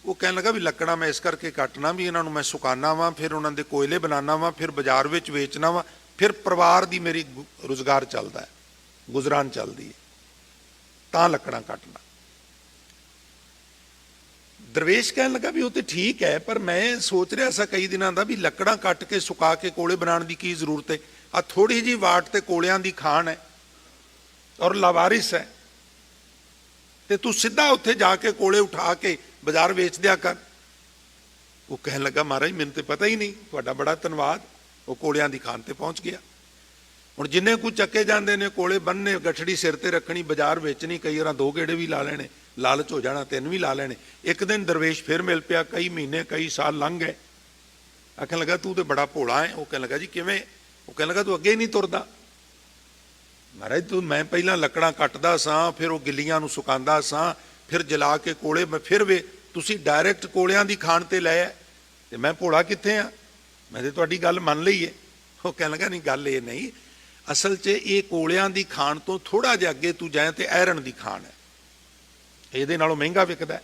ਉਹ ਕਹਿਣ ਲੱਗਾ ਵੀ ਲੱਕੜਾਂ ਮੈਂ ਇਸ ਕਰਕੇ ਕੱਟਣਾ ਵੀ ਇਹਨਾਂ ਨੂੰ ਮੈਂ ਸੁਕਾਉਣਾ ਵਾ, ਫਿਰ ਉਹਨਾਂ ਦੇ ਕੋਇਲੇ ਬਣਾਉਣਾ ਵਾ, ਫਿਰ ਬਾਜ਼ਾਰ ਵਿੱਚ ਵੇਚਣਾ ਵਾ, ਫਿਰ ਪਰਿਵਾਰ ਦੀ ਮੇਰੀ ਰੁਜ਼ਗਾਰ ਚੱਲਦਾ ਹੈ, ਗੁਜ਼ਰਾਨ ਚੱਲਦੀ ਹੈ, ਤਾਂ ਲੱਕੜਾਂ ਕੱਟਣਾ। ਦਰਵੇਸ਼ ਕਹਿਣ ਲੱਗਾ ਵੀ ਉਹ ਤੇ ਠੀਕ ਹੈ, ਪਰ ਮੈਂ ਸੋਚ ਰਿਹਾ ਸਾਂ ਕਈ ਦਿਨਾਂ ਦਾ ਵੀ ਲੱਕੜਾਂ ਕੱਟ ਕੇ ਸੁਕਾ ਕੇ ਕੋਲੇ ਬਣਾਉਣ ਦੀ ਕੀ ਜ਼ਰੂਰਤ ਹੈ। ਆ ਥੋੜੀ ਜਿਹੀ ਵਾਟ ਤੇ ਕੋਲਿਆਂ ਦੀ ਖਾਣ ਹੈ ਔਰ ਲਾਵਾਰਿਸ ਹੈ, ਤੇ ਤੂੰ ਸਿੱਧਾ ਉੱਥੇ ਜਾ ਕੇ ਕੋਲੇ ਉਠਾ ਕੇ ਬਾਜ਼ਾਰ ਵੇਚ ਦਿਆ ਕਰ। ਉਹ ਕਹਿਣ ਲੱਗਾ ਮਹਾਰਾਜ ਮੈਨੂੰ ਤੇ ਪਤਾ ਹੀ ਨਹੀਂ, ਤੁਹਾਡਾ ਬੜਾ ਧੰਨਵਾਦ। ਉਹ ਕੋਲਿਆਂ ਦੀ ਖਾਣ ਤੇ ਪਹੁੰਚ ਗਿਆ। ਹੁਣ ਜਿੰਨੇ ਕੁ ਚੱਕੇ ਜਾਂਦੇ ਨੇ ਕੋਲੇ ਬੰਨਣੇ, ਗੱਠੜੀ ਸਿਰ ਤੇ ਰੱਖਣੀ, ਬਾਜ਼ਾਰ ਵੇਚਣੀ, ਕਈ ਵਾਰਾਂ 2 ਗੇੜੇ ਵੀ ਲਾ ਲੈਣੇ, ਲਾਲਚ ਹੋ ਜਾਣਾ 3 ਵੀ ਲਾ ਲੈਣੇ। ਇੱਕ ਦਿਨ ਦਰਵੇਸ਼ ਫਿਰ ਮਿਲ ਪਿਆ, ਕਈ ਮਹੀਨੇ ਕਈ ਸਾਲ ਲੰਘ ਗਏ। ਆਖਣ ਲੱਗਾ ਤੂੰ ਤੇ ਬੜਾ ਭੋਲਾ ਹੈ। ਉਹ ਕਹਿਣ ਲੱਗਾ ਜੀ ਕਿਵੇਂ? ਉਹ ਕਹਿਣ ਲੱਗਾ ਤੂੰ ਅੱਗੇ ਹੀ ਨਹੀਂ ਤੁਰਦਾ। ਮਹਾਰਾਜ ਤੂੰ, ਮੈਂ ਪਹਿਲਾਂ ਲੱਕੜਾਂ ਕੱਟਦਾ ਸਾਂ, ਫਿਰ ਉਹ ਗਿੱਲੀਆਂ ਨੂੰ ਸੁਕਾਉਂਦਾ ਸਾਂ, ਫਿਰ ਜਲਾ ਕੇ ਕੋਲੇ, ਮੈਂ ਫਿਰ ਵੇ ਤੁਸੀਂ ਡਾਇਰੈਕਟ ਕੋਲਿਆਂ ਦੀ ਖਾਣ ਤੇ ਲੈ ਆਏ, ਤੇ ਮੈਂ ਭੋਲਾ ਕਿੱਥੇ ਆ? ਮੈਂ ਤੇ ਤੁਹਾਡੀ ਗੱਲ ਮੰਨ ਲਈ ਹੈ। ਉਹ ਕਹਿਣ ਲੱਗਾ ਨਹੀਂ, ਗੱਲ ਇਹ ਨਹੀਂ, ਅਸਲ 'ਚ ਇਹ ਕੋਲਿਆਂ ਦੀ ਖਾਣ ਤੋਂ ਥੋੜਾ ਜਿਹਾ ਅੱਗੇ ਤੂੰ ਜਾਏ ਤੇ ਐਰਨ ਦੀ ਖਾਣ ਹੈ, ਇਹਦੇ ਨਾਲੋਂ ਮਹਿੰਗਾ ਵਿਕਦਾ।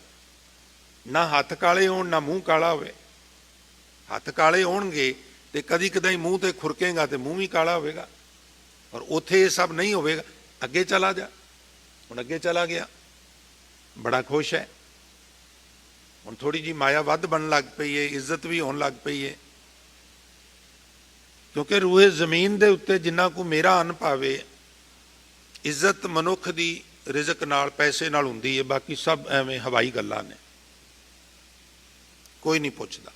ਨਾ ਹੱਥ ਕਾਲੇ ਹੋਣ ਨਾ ਮੂੰਹ ਕਾਲਾ ਹੋਵੇ। ਹੱਥ ਕਾਲੇ ਹੋਣਗੇ ਤੇ ਕਦੀ ਕਦਾਈ ਮੂੰਹ ਤੇ ਖੁਰਕੇਗਾ ਤੇ ਮੂੰਹ ਵੀ ਕਾਲਾ ਹੋਵੇਗਾ, ਔਰ ਉੱਥੇ ਇਹ ਸਭ ਨਹੀਂ ਹੋਵੇਗਾ। ਅੱਗੇ ਚਲਾ ਜਾ। ਹੁਣ ਅੱਗੇ ਚਲਾ ਗਿਆ, ਬੜਾ ਖੁਸ਼ ਹੈ। ਹੁਣ ਥੋੜੀ ਜਿਹੀ ਮਾਇਆ ਵੱਧ ਬਣਨ ਲੱਗ ਪਈ ਹੈ, ਇੱਜ਼ਤ ਵੀ ਹੋਣ ਲੱਗ ਪਈ ਹੈ, ਕਿਉਂਕਿ ਰੂਹੇ ਜ਼ਮੀਨ ਦੇ ਉੱਤੇ ਜਿੰਨਾ ਕੁ ਮੇਰਾ ਅੰਨ ਪਾਵੇ, ਇੱਜ਼ਤ ਮਨੁੱਖ ਦੀ ਰਿਜ਼ਕ ਨਾਲ, ਪੈਸੇ ਨਾਲ ਹੁੰਦੀ ਹੈ, ਬਾਕੀ ਸਭ ਐਵੇਂ ਹਵਾਈ ਗੱਲਾਂ ਨੇ, ਕੋਈ ਨਹੀਂ ਪੁੱਛਦਾ।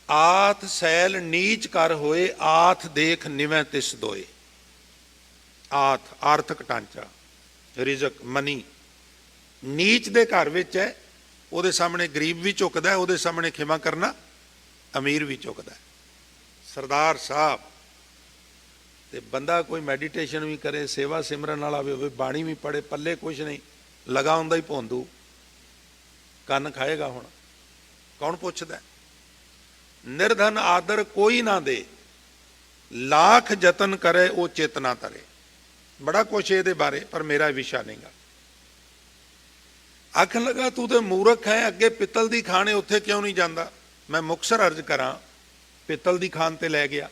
ਆਥ ਸੈਲ ਨੀਚ ਕਰ ਹੋਏ, ਆਥ ਦੇਖ ਨਿਵੇਂ ਤਿਸ ਦੋਏ। ਆਥ ਆਰਥਿਕ ਢਾਂਚਾ, ਰਿਜ਼ਕ, ਮਨੀ। ਨੀਚ ਦੇ ਘਰ ਵਿੱਚ ਹੈ, ਉਹਦੇ ਸਾਹਮਣੇ ਗਰੀਬ ਵੀ ਝੁਕਦਾ, ਉਹਦੇ ਸਾਹਮਣੇ ਖਿਮਾ ਕਰਨਾ ਅਮੀਰ ਵੀ ਝੁਕਦਾ। ਸਰਦਾਰ ਸਾਹਿਬ ਤੇ ਬੰਦਾ ਕੋਈ ਮੈਡੀਟੇਸ਼ਨ ਵੀ ਕਰੇ, ਸੇਵਾ ਸਿਮਰਨ ਵਾਲਾ ਵੀ ਹੋਵੇ, ਬਾਣੀ ਵੀ ਪੜ੍ਹੇ, ਪੱਲੇ ਕੁਛ ਨਹੀਂ, ਲਗਾ ਹੁੰਦਾ ਹੀ ਭੌਂਦੂ, ਕੰਨ ਖਾਏਗਾ। ਹੁਣ ਕੌਣ ਪੁੱਛਦਾ? ਨਿਰਧਨ ਆਦਰ ਕੋਈ ਨਾ ਦੇ, ਲੱਖ ਯਤਨ ਕਰੇ ਉਹ ਚੇਤਨਾ ਤਰੇ। बड़ा कुछ ये बारे, पर मेरा विशा नहीं गा। आखन लगा तू तो मूर्ख है, अगे पित्तल की खान है, उत्थे क्यों नहीं जाता। मैं मुक्तसर अर्ज करा, पित्तल की खान ते लै गया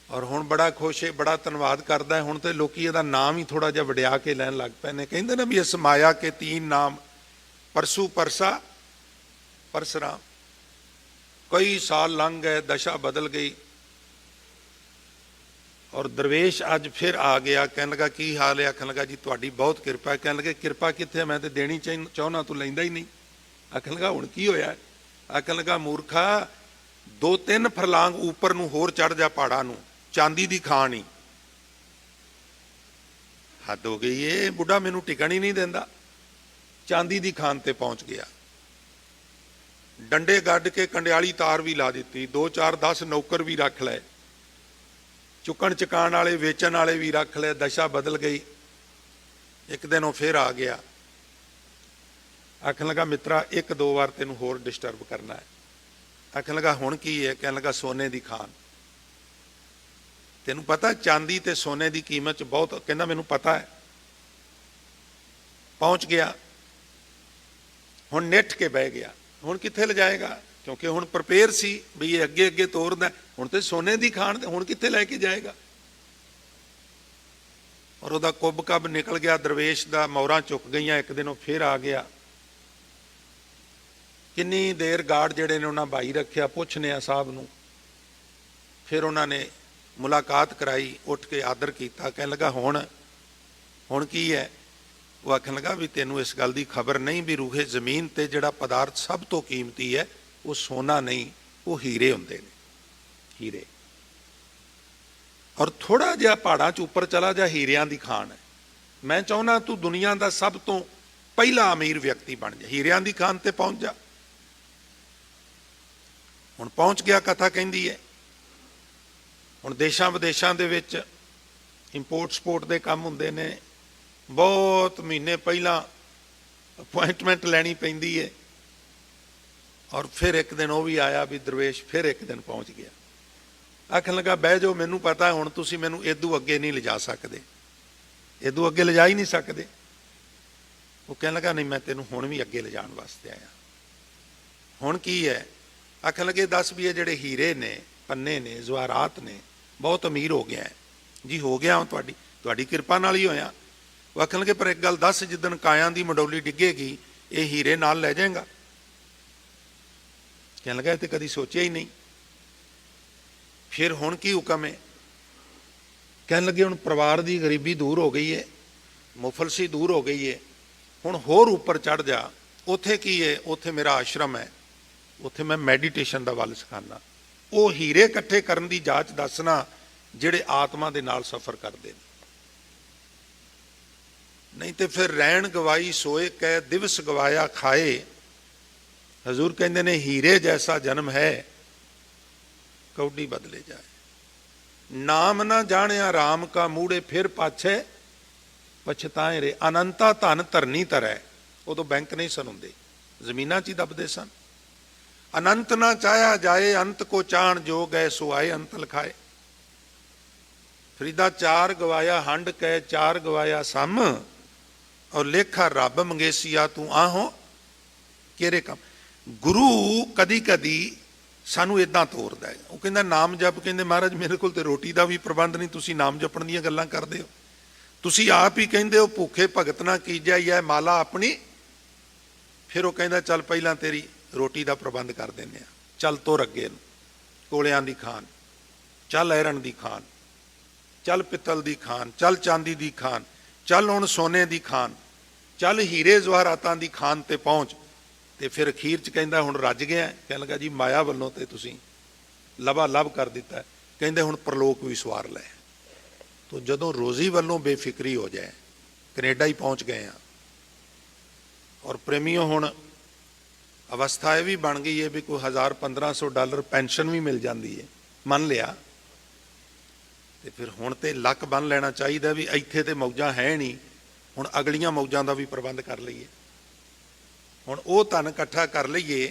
और हुण बड़ा खुश है, बड़ा धन्नवाद करता है। हुण तो लोग इहदा नाम ही थोड़ा जिहा वडिया के लैन लग पे ने। कहिंदे ना भी इस माया के 3 नाम, परसू परसा परसराम। कई साल लंघ गए, दशा बदल गई और दरवेश अज फिर आ गया। कहने लगा की हाल है? आखन लगा जी तुहाडी बहुत किरपा है। कहने लगे किरपा कित्थे, मैं तो देनी चाहना, तू लैंदा ही नहीं। आखन लगा हुण की होया? आखन लगा मूर्खा 2-3 फरलांग ऊपर नूं होर चढ़ जा पहाड़ां नूं, चांदी दी खान ही। हद हो गई है, बुढ़ा मैनू टिकण ही नहीं देंदा। चांदी दी खान ते पहुंच गया, डंडे गड्ढ के कंडियाली तार भी ला दी, 2-4-10 नौकर भी रख ले, चुकन चकान वाले वेचन वाले भी रख ले। दशा बदल गई। एक दिन वो फिर आ गया, आखन लगा मित्रा 1-2 बार तेन होर डिस्टर्ब करना है। आखन लगा हुण की है? कहने लगा सोने की खान। तेनू पता चांदी ते सोने की कीमत बहुत? कहना मैनू पता है। पहुंच गया, हुण निठ के बह गया। हुण कित्थे ले जाएगा? क्योंकि हुण प्रिपेयर सी भी ये अगे अगे तोरदा, हुण ते सोने की खान, हुण कित्थे लैके जाएगा? और उहदा कुब कब निकल गया, दरवेश दा मोहरां चुक गईयां। एक दिन वो फिर आ गया। किन्नी देर गार्ड जिहड़े ने उन्हां भाई रखिया, पुछने आ साहब नूं। फिर उन्होंने मुलाकात कराई, उठ के आदर किया। कहने लगा हुण की है? वो आखन लगा भी तेनू इस गल की खबर नहीं भी रूहे जमीन ते जिहड़ा पदार्थ सब तो कीमती है वो सोना नहीं, वो हीरे हुंदे ने, हीरे। और थोड़ा जिहा पहाड़ां च उपर चला जा, हीरियां दी खान है। मैं चाहुंदा तू दुनिया का सब तो पहला अमीर व्यक्ति बन जा, हीरियां दी खान ते पहुंच जा। हुण पहुंच गया। कथा कहंदी है हुण देशां विदेशां दे विच इंपोर्ट सपोर्ट दे काम हुंदे ने, बहुत महीने पहला अपॉइंटमेंट लैनी पैंदी है। और फिर एक दिन वो भी आया भी दरवेश फिर एक दिन पहुंच गया। आखन लगा बह जाओ, मैनू पता है हुण तुसीं मैनू इदू अगे नहीं लिजा सकते, इदू अगे लिजा ही नहीं सकते। वो कहने लगा नहीं, मैं तेनू हुण भी अगे ले जाण वास्ते आया। हुण की है? आखन लगे दस भी ये जिहड़े हीरे ने, पन्ने ने, जवाहरात ने, बहुत अमीर हो गया है। जी हो गया हूँ, तुहाडी किरपा नाल ही होया। वो आखन लगे पर एक गल दस, जिदन कायां दी मंडोली डिगेगी ये हीरे नाल लै जाएगा? कहने लगा तो कभी सोचा ही नहीं। फिर हुण की हुक्म है? कहने लगे हुण परिवार की गरीबी दूर हो गई है, मुफलसी दूर हो गई है, हुण होर ऊपर चढ़ जा। उत्थे की है? उत्थे मेरा आश्रम है, उत्थे मैं मैਡੀਟੇਸ਼ਨ ਦਾ ਵੱਲ सिखाना। वो हीरे इकट्ठे करन दी जाच दसना जिहड़े आत्मा दे नाल सफर करते हैं। नहीं तो फिर रैन गवाई सोए कै, दिवस गवाया खाए। हजूर कहते ने हीरे जैसा जन्म है, कौडी बदले जाए। नाम ना जानिया राम का, मूड़े फिर पाछे पछताए रे। अनंता धन धरनी तरह। उदों बैंक नहीं सन हुंदे, जमीनां च ही दबदे सन। अनंत ना चाया जाए, अंत को चाण जो गए सो आए अंत लखाए। फरीदा 4 गवाया हंड कै, 4 गवाया सम, और लेखा रब मंगेसिया तू आहो केरे कम। गुरु कदी कदी सानू इदां तोरदा है। वो कहंदा नाम जप, कहंदे महाराज मेरे कोल ते रोटी का भी प्रबंध नहीं, तुसी नाम जपण दीयां गल्लां करदे हो। तुसी आप ही कहंदे हो भूखे भगत ना कीजिया है माला अपनी। फिर वो कहंदा चल पहलां तेरी रोटी का प्रबंध कर देने, चल तुर अगे नूं। कोलियां दी खान, चल ऐरन दी खान, चल पित्तल दी खान, चल चांदी दी खान, चल हुण सोने दी खान, चल हीरे जवाहरातां दी खान ते पहुंच। ते फिर अखीर च कहंदा हुण रज गया। कहण लगा जी माया वल्लों ते तुसीं लबा लब कर दिता है। कहंदे हुण परलोक भी सवार लै। तो जदों रोजी वल्लों बेफिक्री हो जाए, कनेडा ही पहुंच गए हैं। और प्रेमियों हुण अवस्था यह भी बन गई है भी कोई $1000-1500 पेंशन भी मिल जाती है, मन लिया। तो फिर हुण तो लक बन लेना चाहिए भी इत्थे तो मौजां है नहीं, हुण अगलियां मौजां का भी प्रबंध कर लीए। हुण वो धन इकट्ठा कर लीए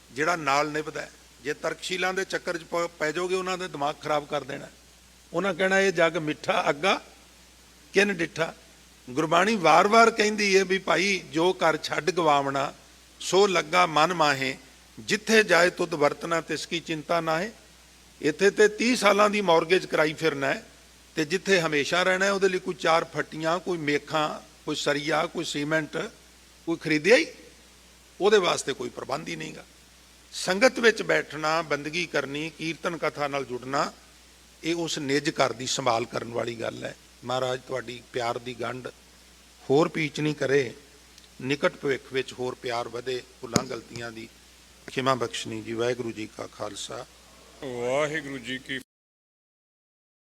जिहड़ा नाल निभदा है। जे तर्कशीलां दे चक्कर च पै जाओगे उन्हां दे दिमाग खराब कर देना। ਉਹਨਾਂ ਕਹਿਣਾ ਇਹ ਜੱਗ ਮਿੱਠਾ ਅੱਗਾ ਕਿਨ ਡਿੱਠਾ। ਗੁਰਬਾਣੀ ਵਾਰ-ਵਾਰ ਕਹਿੰਦੀ ਹੈ ਵੀ ਭਾਈ ਜੋ ਘਰ ਛੱਡ ਗਵਾਵਣਾ ਸੋ ਲੱਗਾ ਮਨ ਮਾਹੇ, ਜਿੱਥੇ ਜਾਏ ਤੁਧ ਵਰਤਣਾ ਤਿਸ ਕੀ ਚਿੰਤਾ ਨਾਹੇ। ਇੱਥੇ ਤੇ 30 ਸਾਲਾਂ ਦੀ ਮੌਰਗੇਜ ਕਰਾਈ ਫਿਰਨਾ ਹੈ, ਤੇ ਜਿੱਥੇ ਹਮੇਸ਼ਾ ਰਹਿਣਾ ਹੈ ਉਹਦੇ ਲਈ ਕੋਈ 4 ਫੱਟੀਆਂ, ਕੋਈ ਮੇਖਾਂ, ਕੋਈ ਸਰੀਆ, ਕੋਈ ਸੀਮੈਂਟ ਕੋਈ ਖਰੀਦਿਆ ਹੀ, ਉਹਦੇ ਵਾਸਤੇ ਕੋਈ ਪ੍ਰਬੰਧ ਹੀ ਨਹੀਂਗਾ। ਸੰਗਤ ਵਿੱਚ ਬੈਠਣਾ, ਬੰਦਗੀ ਕਰਨੀ, ਕੀਰਤਨ ਕਥਾ ਨਾਲ ਜੁੜਨਾ, ਇਹ ਉਸ ਨਿੱਜ ਘਰ ਦੀ ਸੰਭਾਲ ਕਰਨ ਵਾਲੀ ਗੱਲ ਹੈ। ਮਹਾਰਾਜ ਤੁਹਾਡੀ ਪਿਆਰ ਦੀ ਗੰਢ ਹੋਰ ਪੀਚ ਨਹੀਂ ਕਰੇ, ਨਿਕਟ ਭਵਿੱਖ ਵਿੱਚ ਹੋਰ ਪਿਆਰ ਵਧੇ, ਭੁੱਲਾਂ ਗਲਤੀਆਂ ਦੀ ਖਿਮਾ ਬਖਸ਼ਣੀ ਜੀ। ਵਾਹਿਗੁਰੂ ਜੀ ਕਾ ਖਾਲਸਾ, ਵਾਹਿਗੁਰੂ ਜੀ ਕੀ